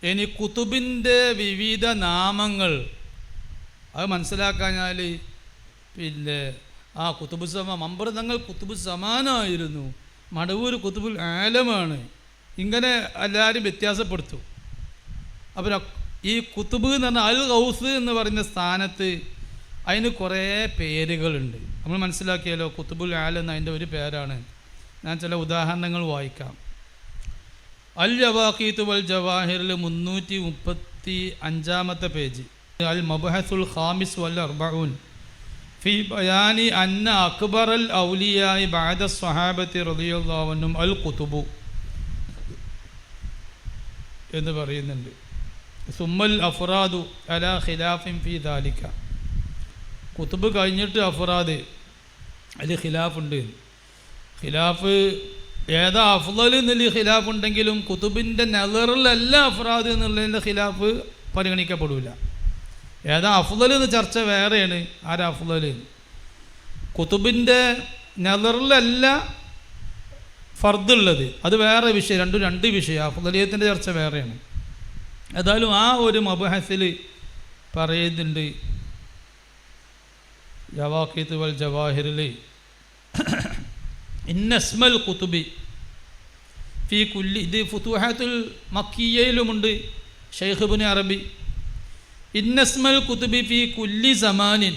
ഇനി കുതുബിൻ്റെ വിവിധ നാമങ്ങൾ അത് മനസ്സിലാക്കാഞ്ഞാൽ പിന്നെ കുത്തുബു മമ്പർ തങ്ങൾ കുത്തുബു സമാനായിരുന്നു, മടവൂർ കുത്തുബുൽ ആലമാണ്, ഇങ്ങനെ എല്ലാവരും വ്യത്യാസപ്പെടുത്തും. അപ്പോൾ ഈ കുത്തുബ് എന്ന് പറഞ്ഞാൽ അൽ ഗൗസ് എന്ന് പറയുന്ന സ്ഥാനത്ത് അതിന് കുറേ പേരുകളുണ്ട്. നമ്മൾ മനസ്സിലാക്കിയാലോ, കുത്തുബുൽ ആലം എന്ന അതിൻ്റെ ഒരു പേരാണ്. ഞാൻ ചില ഉദാഹരണങ്ങൾ വായിക്കാം. അൽ ജവാഖീത്ത് വൽ ജവാഹിറിൽ 335 പേജ്. അൽ മബ്ഹസുൽ ഖാമിസ് വൽ അർബഊൻ ഫി ബയാനി അന്ന അക്ബറൽ ഔലിയായി ബഅദ സ്വഹാബത്തി റളിയല്ലാഹു അൻഹും അൽ കുതുബു എന്ന് പറയുന്നുണ്ട്. സുമ്മൽ അഫ്റാദു അലാ ഖിലാഫിൻ ഫി ദാലിക. കുതുബ് കഴിഞ്ഞിട്ട് അഫ്റാദ് അതിൽ ഖിലാഫുണ്ട്. ഖിലാഫ് ഏതാ അഫ്ളൽ എന്നുള്ള ഖിലാഫ് ഉണ്ടെങ്കിലും കുതുബിൻ്റെ നളറിലല്ല അഫ്റാദ് എന്നുള്ളതിൻ്റെ ഖിലാഫ് പരിഗണിക്കപ്പെടില്ല. ഏതാ അഫ്ളൽ എന്ന് ചർച്ച വേറെയാണ്. ആരാ അഫ്ളൽ? കുതുബിൻ്റെ നളറിലല്ല ഫർദുള്ളത്, അത് വേറെ വിഷയം. രണ്ട് വിഷയം. അഫ്ളലിയത്തിൻ്റെ ചർച്ച വേറെയാണ്. ഏതായാലും ആ ഒരു മബ്ഹസിൽ പറയുന്നുണ്ട് ജവാഖീത്ത് വൽ ജവാഹിറിൽ ഇന്നസ്മൽ കുതുബി ഫി കുല്ലി, ഇത് ഫുതുഹാത്തുൽ മക്കിയയിലുമുണ്ട്. ഷെയ്ഖ് ഇബ്നു അറബി ഇന്നസ്മൽ കുതുബി ഫി കുല്ലി സമാനിൻ,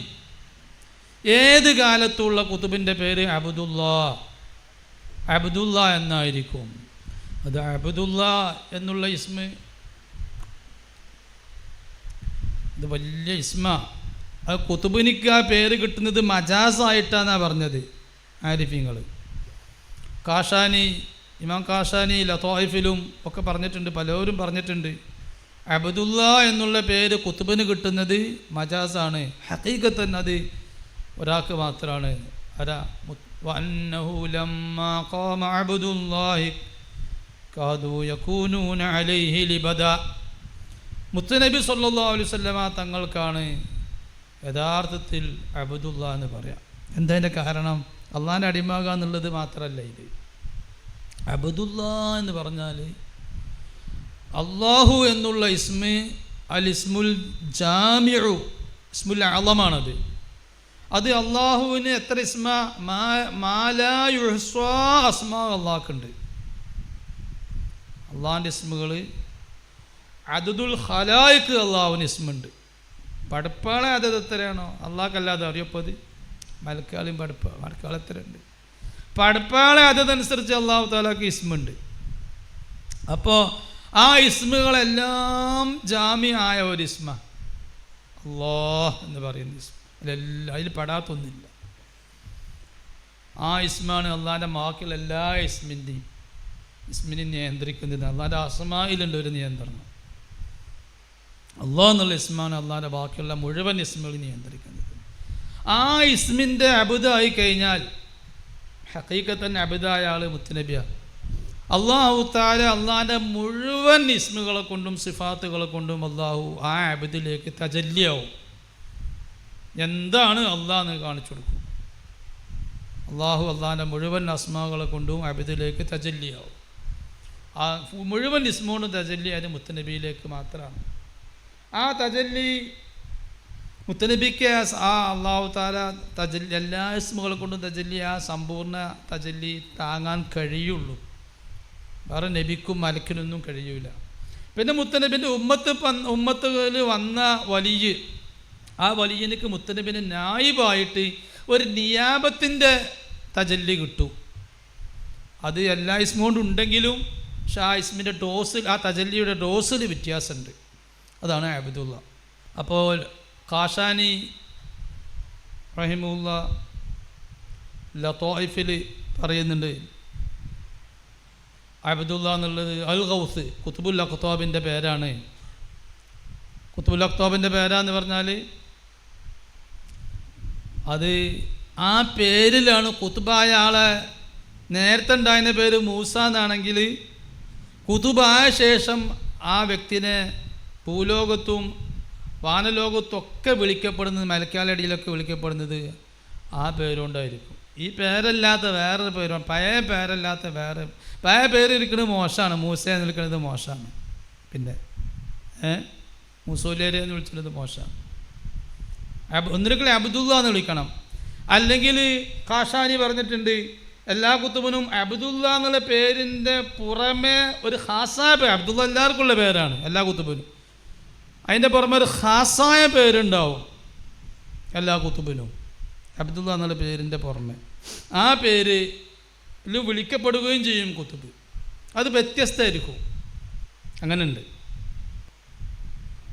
ഏത് കാലത്തുള്ള കുതുബിൻ്റെ പേര് അബ്ദുല്ല എന്നായിരിക്കും. അത് അബ്ദുല്ല എന്നുള്ള ഇസ്മ ഇത് വലിയ ഇസ്മ. അത് കുതുബിനിക്ക് ആ പേര് കിട്ടുന്നത് മജാസായിട്ടാണെന്നാണ് പറഞ്ഞത് ആരിഫീങ്ങൾ. കാഷാനി, ഇമാം കാഷാനി ലതായിഫിലും ഒക്കെ പറഞ്ഞിട്ടുണ്ട്, പലരും പറഞ്ഞിട്ടുണ്ട് അബ്ദുല്ല എന്നുള്ള പേര് കുതുബിന് കിട്ടുന്നത് മജാസാണ്. ഹഖീഖത്തൻ അത് ഒരാൾക്ക് മാത്രമാണ്. ആരാ? വഅന്നഹു ലമ്മാ ഖാമ അബ്ദുല്ലാഹി കാദൂ യകൂനൂന അലൈഹി ലിബദാ. മുത്തുനബി സല്ലല്ലാഹു അലൈഹി വസല്ലമ തങ്ങൾക്കാണ് യഥാർത്ഥത്തിൽ അബ്ദുല്ല എന്ന് പറയാം. എന്തതിൻ്റെ കാരണം? അള്ളാഹിൻ്റെ അടിമാകുക എന്നുള്ളത് മാത്രമല്ല. ഇത് അബ്ദുല്ല എന്ന് പറഞ്ഞാൽ അള്ളാഹു എന്നുള്ള ഇസ്മ അൽ ഇസ്മുൽ ജാമിഉ, ഇസ്മുൽ അളമാണത്. അത് അള്ളാഹുവിന് എത്ര ഇസ്മ മാലാ യുഹ്സാ അസ്മാ അള്ളാഹ്ക്കുണ്ട്. അള്ളാഹിൻ്റെ ഇസ്മുകൾ അദദുൽ ഖലായിക്ക് അള്ളാഹുവിന് ഇസ്മുണ്ട്. പടപ്പാളെ അതത് എത്രയാണോ അള്ളാഹ്ക്കല്ലാതെ അറിയപ്പത്. മലക്കാളും മലക്കാൾ എത്രയുണ്ട്? പടപ്പാളെ അതനുസരിച്ച് അള്ളാഹു താലാക്ക് ഇസ്മുണ്ട്. അപ്പോൾ ആ ഇസ്മുകളെല്ലാം ജാമി ആയ ഒരു ഇസ്മ അല്ലാഹ് എന്ന് പറയുന്ന ഇസ്മ. അതിൽ പെടാത്തൊന്നുമില്ല. ആ ഇസ്മാണ് അള്ളാഹിൻ്റെ ബാക്കിയുള്ള എല്ലാ ഇസ്മിനെയും നിയന്ത്രിക്കുന്നത്. അള്ളാഹിൻ്റെ അസ്മായിലുണ്ട് ഒരു നിയന്ത്രണം. അള്ളാഹ് എന്നുള്ള ഇസ്മാണ് അള്ളാഹിൻ്റെ ബാക്കിയുള്ള മുഴുവൻ ഇസ്മുകൾ നിയന്ത്രിക്കുന്നത്. ആ ഇസ്മിൻ്റെ അബുദായി കഴിഞ്ഞാൽ ഹഖീഖത്തൻ അബുദായ ആൾ മുത്തുനബിയാണ്. അള്ളാഹു തആല അള്ളാഹിൻ്റെ മുഴുവൻ ഇസ്മുകളെ കൊണ്ടും സിഫാത്തുകളെ കൊണ്ടും അള്ളാഹു ആ അബദിലേക്ക് തജല്ലിയാവും. എന്താണ് അള്ളാഹ് എന്ന് കാണിച്ചു കൊടുക്കും. അള്ളാഹു അള്ളാഹിൻ്റെ മുഴുവൻ അസ്മാകളെ കൊണ്ടും അബദിലേക്ക് തജല്ലിയാവും. ആ മുഴുവൻ ഇസ്മോണ്ടും തജല്ലി അത് മുത്തുനബിയിലേക്ക് മാത്രമാണ്. ആ തജല്ലി മുത്തനബിക്ക് ആ അള്ളാഹു താല തജല്ലി എല്ലാ ഇസ്മുകളെ കൊണ്ടും തജല്ലി ആ സമ്പൂർണ്ണ തജല്ലി താങ്ങാൻ കഴിയുള്ളൂ. വേറെ നബിക്കും മലക്കിനൊന്നും കഴിയൂല. പിന്നെ മുത്തനബിൻ്റെ ഉമ്മത്തുകളിൽ വന്ന വലിയ ആ വലിയനക്ക് മുത്തനബിന് നായിബായിട്ട് ഒരു നിയാബത്തിൻ്റെ തജല്ലി കിട്ടും. അത് എല്ലാ ഇസ്മുകൊണ്ടും ഉണ്ടെങ്കിലും പക്ഷെ ആ ഇസ്മിൻ്റെ ഡോസിൽ, ആ തജല്ലിയുടെ ഡോസിൽ വ്യത്യാസമുണ്ട്. അതാണ് അബ്ദുല്ല. അപ്പോൾ കാഷാനി റഹിമുല്ല ലതായിഫിൽ പറയുന്നുണ്ട് അബ്ദുല്ല എന്നുള്ളത് അൽ ഗൗസ് കുത്തുബുൽ അഖ്താബിൻ്റെ പേരാണ്. കുത്തുബുൽ അഖ്താബിൻ്റെ പേരാന്ന് പറഞ്ഞാൽ അത് ആ പേരിലാണ് കുത്തുബായ ആളെ. നേരത്തെ ഉണ്ടായിരുന്ന പേര് മൂസ എന്നാണെങ്കിൽ കുതുബായ ശേഷം ആ വ്യക്തിനെ ഭൂലോകത്തും വാനലോകത്തും ഒക്കെ വിളിക്കപ്പെടുന്നത്, മലക്കാലടിയിലൊക്കെ വിളിക്കപ്പെടുന്നത് ആ പേരുകൊണ്ടായിരിക്കും. ഈ പേരല്ലാത്ത വേറൊരു പേരാണ്, പഴയ പേരല്ലാത്ത വേറെ പഴയ പേര് ഇരിക്കുന്നത് മോശമാണ്. മൂസ എന്ന് വിളിക്കുന്നത് മോശമാണ്. പിന്നെ മുസോലിയരെ എന്ന് വിളിച്ചിട്ട് മോശമാണ്. ഒന്നിരിക്കൽ അബ്ദുള്ള എന്ന് വിളിക്കണം. അല്ലെങ്കിൽ കാഷാനി പറഞ്ഞിട്ടുണ്ട് എല്ലാ കുത്തുബിനും അബ്ദുള്ള എന്നുള്ള പേരിൻ്റെ പുറമെ ഒരു ഖാസായ പേര്, അബ്ദുള്ള എല്ലാവർക്കുള്ള പേരാണ് എല്ലാ കുത്തുബിനും, അതിൻ്റെ പുറമെ ഒരു ഖാസായ പേരുണ്ടാവും എല്ലാ കുത്തുബിനും. അബ്ദുള്ള എന്നുള്ള പേരിൻ്റെ പുറമെ ആ പേരിൽ വിളിക്കപ്പെടുകയും ചെയ്യും കുത്തുബ്. അത് വ്യത്യസ്തമായിരിക്കും. അങ്ങനെ ഉണ്ട്.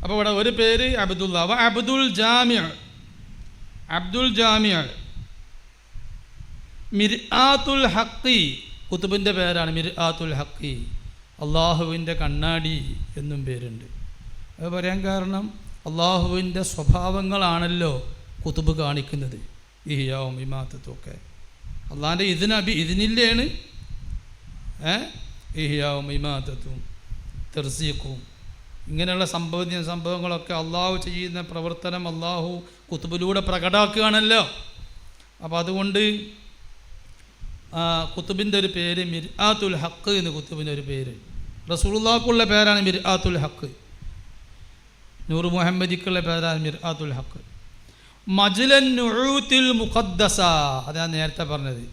അപ്പോൾ ഇവിടെ ഒരു പേര് അബ്ദുള്ള. അബ്ദുൽ ജാമിഅ, അബ്ദുൽ ജാമിഅ. മിർആത്തുൽ ഹഖി കുത്തുബിൻ്റെ പേരാണ് മിർആത്തുൽ ഹഖി. അള്ളാഹുവിൻ്റെ കണ്ണാടി എന്നും പേരുണ്ട്. അത് പറയാൻ കാരണം അള്ളാഹുവിൻ്റെ സ്വഭാവങ്ങളാണല്ലോ കുത്തുബ് കാണിക്കുന്നത്. ഇഹ്യാവും ഇമാത്തത്തുമൊക്കെ അള്ളാഹിൻ്റെ ഇതിനില്ലാണ്. ഇഹ്യാവും ഇമാത്തത്തും തെർസീഖും ഇങ്ങനെയുള്ള സംഭവങ്ങളൊക്കെ അള്ളാഹു ചെയ്യുന്ന പ്രവർത്തനം അള്ളാഹു കുത്തുബിലൂടെ പ്രകടാക്കുകയാണല്ലോ. അപ്പോൾ അതുകൊണ്ട് കുത്തുബിൻ്റെ ഒരു പേര് മിർആത്തുൽ ഹഖ് എന്ന് കുത്തുബിൻ്റെ ഒരു പേര്. റസൂലുള്ളാഹിക്കുള്ള പേരാണ് മിർആത്തുൽ ഹഖ്. നൂർ മുഹമ്മദിക്കുള്ള പേരാണ് മിർആത്തുൽ ഹഖ്. മജ്ലൻ നുഊത്തിൽ മുഖദ്ദസ, അതാണ് നേരത്തെ പറഞ്ഞത്.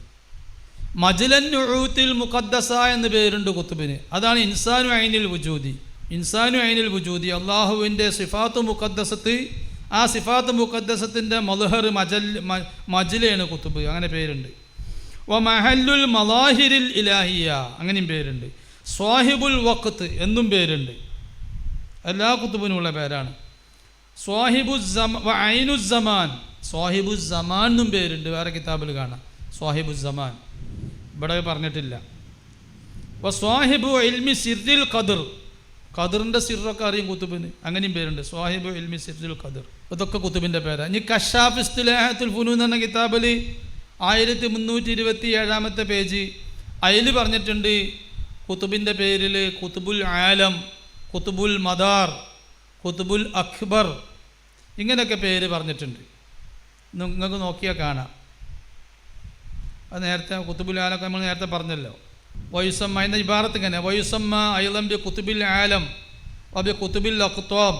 മജ്ലൻ നുഊത്തിൽ മുഖദ്ദസ എന്ന് പേരുണ്ട് കുത്തുബിന്. അതാണ് ഇൻസാനു ഐനിൽ വുജൂദി. ഇൻസാനു ഐനിൽ വുജൂദി അള്ളാഹുവിൻ്റെ സിഫാത്ത് മുഖദ്ദസത്ത്. ആ സിഫാത്ത് മുഖദ്ദസത്തിൻ്റെ മദ്ഹർ മജ്ലാണ് കുത്തുബ്, അങ്ങനെ പേരുണ്ട്. വ മഹല്ലുൽ മലാഹിരിൽ ഇലാഹിയ, അങ്ങനെയും പേരുണ്ട്. സ്വാഹിബുൽ വഖ്ത് എന്നും പേരുണ്ട്. എല്ലാ കുത്തുബിനുമുള്ള പേരാണ്. ഐനുസ്സമാൻ, സ്വാഹിബുസ്സമാൻ എന്നും പേരുണ്ട്. വേറെ കിതാബിൽ കാണാം സ്വാഹിബുസ്സമാൻ, ഇവിടെ പറഞ്ഞിട്ടില്ല. സ്വാഹിബു ഇൽമി സിർറിൽ ഖദർ, ഖദറിൻ്റെ സിറൊക്കെ അറിയും കുത്തുബിന്, അങ്ങനെയും പേരുണ്ട്. സ്വാഹിബു ഇൽമി സിർറിൽ ഖദർ, ഇതൊക്കെ കുത്തുബിൻ്റെ പേരാണ്. ഇനി കശാഫ് ഇസ്തിലാഹത്തുൽ ഫുനൂൻ എന്ന കിതാബിൽ 1327 പേജ് അതിൽ പറഞ്ഞിട്ടുണ്ട് കുത്തുബിൻ്റെ പേരിൽ കുത്തുബുൽ ആലം, കുത്തുബുൽ മദാർ, കുത്തുബുൽ അക്ബർ, ഇങ്ങനെയൊക്കെ പേര് പറഞ്ഞിട്ടുണ്ട്. നിങ്ങൾക്ക് നോക്കിയാൽ കാണാം. അത് നേരത്തെ കുത്തുബുൽ ആലമൊക്കെ നമ്മൾ നേരത്തെ പറഞ്ഞല്ലോ. വയുസമ്മ എന്ന ഇബാറത്ത് ഇങ്ങനെ വയുസമ്മ അയ്ലം ബി കുത്തുബിൽ ആലം വബി കുത്തുബിൽ അഖ്താബ്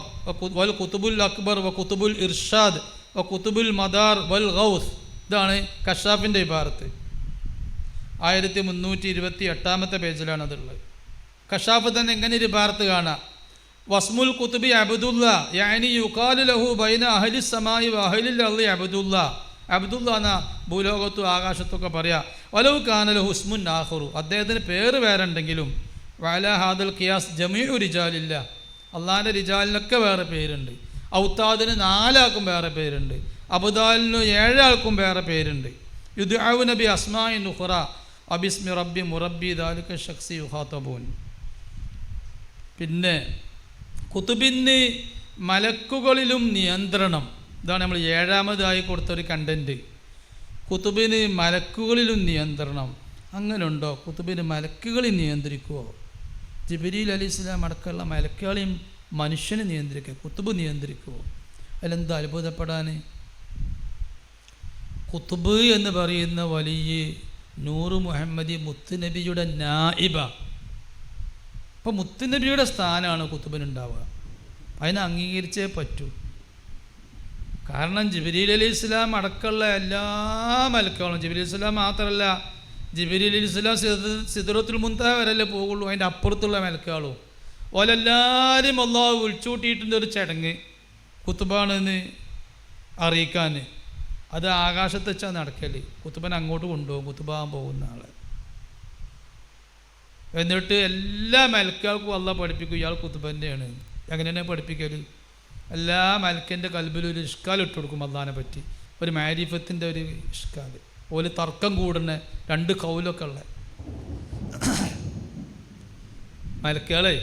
വൽ കുത്തുബുൽ അക്ബർ വ കുത്തുബുൽ ഇർഷാദ് വ കുത്തുബുൽ മദാർ വൽ ഗൗസ്. ഇതാണ് കശാഫിൻ്റെ ഇബാറത്ത്. 1328 പേജിലാണ് അതുള്ളത്. കശാഫ് തന്നെ എങ്ങനെ ഒരു ഇബാറത്ത് കാണാം. വസ്മുൽ കുത്തുബി അബ്ദുല്ല യാനി യുഖാലു ലഹു ബൈന അഹ്ലി സമായി വ അഹ്ലിൽ അർളി അബ്ദുല്ല. അബ്ദുല്ല എന്ന ഭൂലോകത്തും ആകാശത്തൊക്കെ പറയാം. വലൗ കാന ലഹു ഇസ്മുൻ ആഖിറു, അദ്ദേഹത്തിന് പേര് വേറെ ഉണ്ടെങ്കിലും വഅലാ ഹാദൽ ഖിയാസ് ജമീഉ റിജാലില്ല, അള്ളാഹിൻ്റെ റിജാലിനൊക്കെ വേറെ പേരുണ്ട്. ഔത്താദിന് 4 ആൾക്കും വേറെ പേരുണ്ട്. അബുദാലിന് 7 ആൾക്കും വേറെ പേരുണ്ട്. യുദ്ഉന ബി അസ്മാഇൻ ഉഖറ അബിസ്മി റബ്ബി മുറബ്ബി ദാലിക ശഖ്സി യുഖാതബൂൻ. പിന്നെ കുത്തുബിന് മലക്കുകളിലും നിയന്ത്രണം, ഇതാണ് നമ്മൾ 7ാമതായി കൊടുത്തൊരു കണ്ടൻറ്റ്. കുത്തുബിന് മലക്കുകളിലും നിയന്ത്രണം. അങ്ങനെ ഉണ്ടോ? കുത്തുബിന് മലക്കുകളെ നിയന്ത്രിക്കുമോ? ജിബ്രീൽ അലൈഹിസ്സലാം അടക്കമുള്ള മലക്കുകളെയും മനുഷ്യനെ നിയന്ത്രിക്കുക, കുത്തുബ് നിയന്ത്രിക്കുമോ? അതിലെന്താ അത്ഭുതപ്പെടാൻ? കുത്തുബ് എന്ന് പറയുന്ന വലിയ നൂറ് മുഹമ്മദി മുത്തുനബിയുടെ നായിബ. അപ്പോൾ മുത്തുനബിയുടെ സ്ഥാനമാണ് കുത്തുബിനുണ്ടാവുക. അതിനെ അംഗീകരിച്ചേ പറ്റൂ. കാരണം ജിബ്രീൽ അലൈഹിസ്സലാം അടക്കമുള്ള എല്ലാ മലക്കുകളും, ജിബ്രീൽ അലൈഹിസ്സലാം മാത്രമല്ല, ജിബ്രീൽ അലൈഹിസ്സലാം സിദ്റത്തുൽ മുൻതഹ വരെയല്ലേ പോകുള്ളൂ, അതിൻ്റെ അപ്പുറത്തുള്ള മലക്കുകളും ഓലെല്ലാവരും അല്ലാഹു വിളിച്ചുകൂട്ടിയിട്ടുണ്ട് ഒരു ചടങ്ങ് കുത്തുബാണെന്ന് അറിയിക്കാൻ. അത് ആകാശത്ത് വെച്ചാൽ നടക്കൽ. കുത്തുബൻ അങ്ങോട്ട് കൊണ്ടുപോകും കുത്തുബാൻ പോകുന്ന ആളെ. എന്നിട്ട് എല്ലാ മലക്കുകൾക്കും അല്ലാഹു പഠിപ്പിക്കും ഇയാൾ കുത്തുബൻ്റെയാണ്. എങ്ങനെയാണ് പഠിപ്പിക്കൽ? എല്ലാ മലക്കിൻ്റെ കൽബിലും ഒരു ഇഷ്കാൽ ഇട്ട് കൊടുക്കും അള്ളാഹിനെ പറ്റി, ഒരു മാരിഫത്തിൻ്റെ ഒരു ഇഷ്കാൽ. ഓല് തർക്കം കൂടുന്ന 2 കൗലൊക്കെ ഉള്ള മലക്കുകളെ.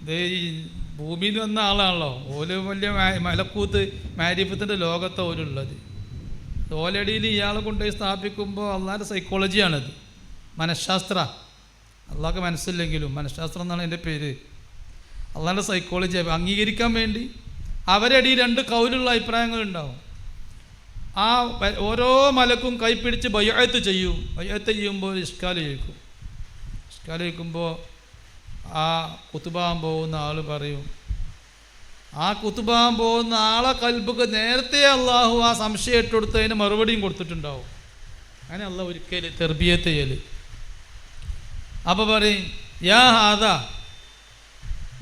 ഇത് ഈ ഭൂമിയിൽ നിന്ന് വന്ന ആളാണല്ലോ. ഓല് വലിയ മലക്കൂത്ത് മാരിഫത്തിൻ്റെ ലോകത്തെ ഓലുള്ളത്. ഓലടിയിൽ ഇയാളെ കൊണ്ടുപോയി സ്ഥാപിക്കുമ്പോൾ അള്ളാഹിൻ്റെ സൈക്കോളജിയാണത്, മനഃശാസ്ത്ര. അള്ളാഹ്ക്ക് മനസ്സില്ലെങ്കിലും മനഃശാസ്ത്രം എന്നാണ് എൻ്റെ പേര്. അള്ളാഹിൻ്റെ സൈക്കോളജി അംഗീകരിക്കാൻ വേണ്ടി അവരടി 2 കൗലുള്ള അഭിപ്രായങ്ങളുണ്ടാവും. ആ ഓരോ മലക്കും കൈപ്പിടിച്ച് ബയ്അത്ത് ചെയ്യും. ബയ്അത്ത് ചെയ്യുമ്പോൾ ഇഷ്കാൽ ചോദിക്കും. ഇഷ്കാൽ ചോദിക്കുമ്പോൾ ആ കുത്തുബാൻ പോകുന്ന ആൾ പറയും, ആ കുത്തുബാൻ പോകുന്ന ആളെ കൽബുക്ക് നേരത്തെ അള്ളാഹു ആ സംശയം ഇട്ടുകൊടുത്ത് അതിന് മറുപടിയും കൊടുത്തിട്ടുണ്ടാവും. അങ്ങനെ അള്ളാഹ് ഒരിക്കൽ തെർബിയത്ത് ചെയ്യല്. അപ്പോൾ പറയും യാ ഹാദാ,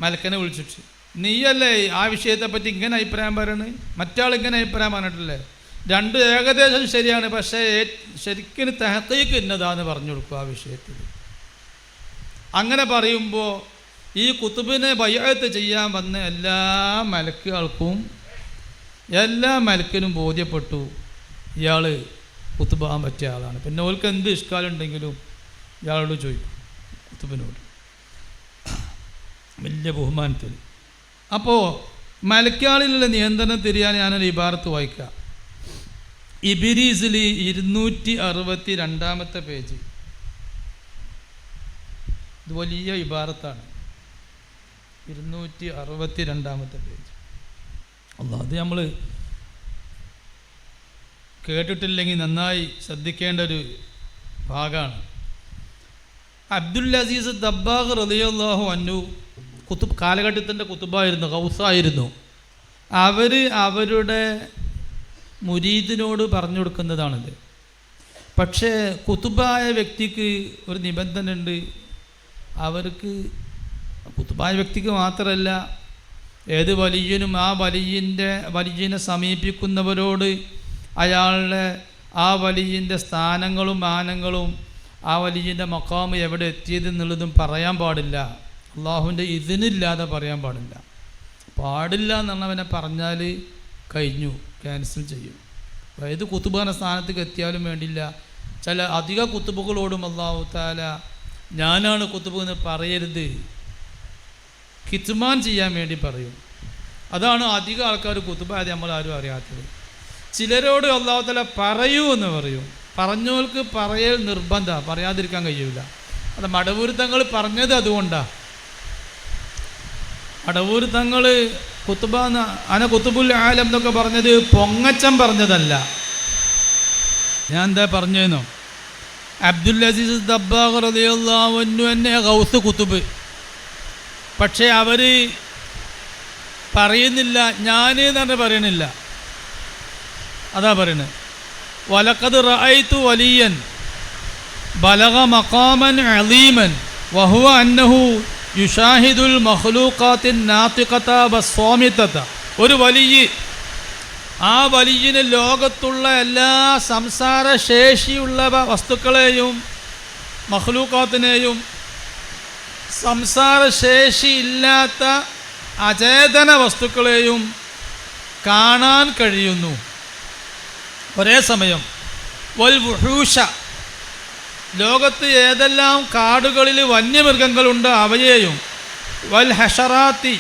മലക്കനെ വിളിച്ചിട്ട്, നീയല്ലേ ആ വിഷയത്തെപ്പറ്റി ഇങ്ങനെ അഭിപ്രായം പറയണത്, മറ്റാൾ ഇങ്ങനെ അഭിപ്രായം പറഞ്ഞിട്ടില്ലേ, രണ്ട് ഏകദേശം ശരിയാണ്, പക്ഷേ ശരിക്കും തഹഖീഖ് ഇന്നതാന്ന് പറഞ്ഞു കൊടുക്കും ആ വിഷയത്തിൽ. അങ്ങനെ പറയുമ്പോൾ ഈ കുത്തുബിനെ ബൈഅത്ത് ചെയ്യാൻ വന്ന എല്ലാ മലക്കിനും ബോധ്യപ്പെട്ടു ഇയാൾ കുത്തുബാൻ പറ്റിയ ആളാണ്. പിന്നെ ഓൾക്ക് എന്ത് ഇഷ്കാലുണ്ടെങ്കിലും ഇയാളോട് ചോദിക്കും, കുത്തുബിനോട്, വലിയ ബഹുമാനത്തിൽ. അപ്പോൾ മലക്കാളിലുള്ള നിയന്ത്രണം തിരിയാൻ ഞാനൊരു ഇബാറത്ത് വായിക്കാം. ഇബ്രീസിൽ 262 പേജ്. ഇത് വലിയ ഇബാറത്താണ്. 262 പേജ്. അല്ലാ, അത് നമ്മൾ കേട്ടിട്ടില്ലെങ്കിൽ നന്നായി ശ്രദ്ധിക്കേണ്ട ഒരു ഭാഗമാണ്. അബ്ദുൽ അസീസ് ദബ്ബാഗ് റളിയല്ലാഹു അൻഹു കാലഘട്ടത്തിൻ്റെ കുത്തുബായിരുന്നു, ഗൗസായിരുന്നു. അവരുടെ മുരീദിനോട് പറഞ്ഞു കൊടുക്കുന്നതാണിത്. പക്ഷേ കുത്തുബായ വ്യക്തിക്ക് ഒരു നിബന്ധന ഉണ്ട്. അവർക്ക് കുത്തുബായ വ്യക്തിക്ക് മാത്രമല്ല, ഏത് വലിയനും ആ വലിയനെ സമീപിക്കുന്നവരോട് അയാളുടെ ആ വലിയൻ്റെ സ്ഥാനങ്ങളും മാനങ്ങളും ആ വലിയൻ്റെ മഖാമ് എവിടെ എത്തിയതെന്നുള്ളതും പറയാൻ പാടില്ല. അള്ളാഹുവിൻ്റെ ഇതിനില്ലാതെ പറയാൻ പാടില്ല എന്നവനെ പറഞ്ഞാൽ കഴിഞ്ഞു, ക്യാൻസൽ ചെയ്യും. ഏത് കുത്തുബാന സ്ഥാനത്തേക്ക് എത്തിയാലും വേണ്ടില്ല. ചില അധിക കുത്തുബുകളോടും അള്ളാഹു തആല ഞാനാണ് കുത്തുബ് എന്ന് പറയരുത്, കിത്മാൻ ചെയ്യാൻ വേണ്ടി പറയും. അതാണ് അധിക ആൾക്കാർ കുത്തുബായത് നമ്മളാരും അറിയാത്തത്. ചിലരോട് അള്ളാഹു തആല പറയൂ എന്ന് പറയും. പറഞ്ഞവർക്ക് പറയൽ നിർബന്ധമാണ്, പറയാതിരിക്കാൻ കഴിയില്ല. അത് മടവൂർ തങ്ങൾ പറഞ്ഞത് അതുകൊണ്ടാണ്. മടവൂർ തങ്ങൾ കുത്തുബുൽ ആലം എന്നൊക്കെ പറഞ്ഞത് പൊങ്ങച്ചം പറഞ്ഞതല്ല. ഞാൻ എന്താ പറഞ്ഞതെന്നോ, അബ്ദുൽ അസീസ് ദബ്ബാഗ് റളിയല്ലാഹു അൻഹു തന്നെ ഗൗസ് കുത്തുബ്. പക്ഷേ അവർ പറയുന്നില്ല, ഞാൻ തന്നെ പറയണില്ല. അതാ പറയുന്നത്, വലഖദ് റഅയ്തു വലിയൻ ബലഗ മഖാമൻ അളീമൻ വഹുവ അന്നഹു യുഷാഹിദുൽ മഖ്ലൂഖാത്തിൻ നാതിഖത വസ്വാമിതത. ഒരു വലിയ, ആ വലിയന് ലോകത്തുള്ള എല്ലാ സംസാരശേഷിയുള്ള വസ്തുക്കളെയും മഖ്ലൂഖാത്തിനെയും സംസാരശേഷി ഇല്ലാത്ത അചേതന വസ്തുക്കളെയും കാണാൻ കഴിയുന്നു ഒരേ സമയം. വൽ വുഹൂഷ, ലോകത്ത് ഏതെല്ലാം കാടുകളിൽ വന്യമൃഗങ്ങളുണ്ട് അവയെയും, വൽ ഹഷറാത്തി,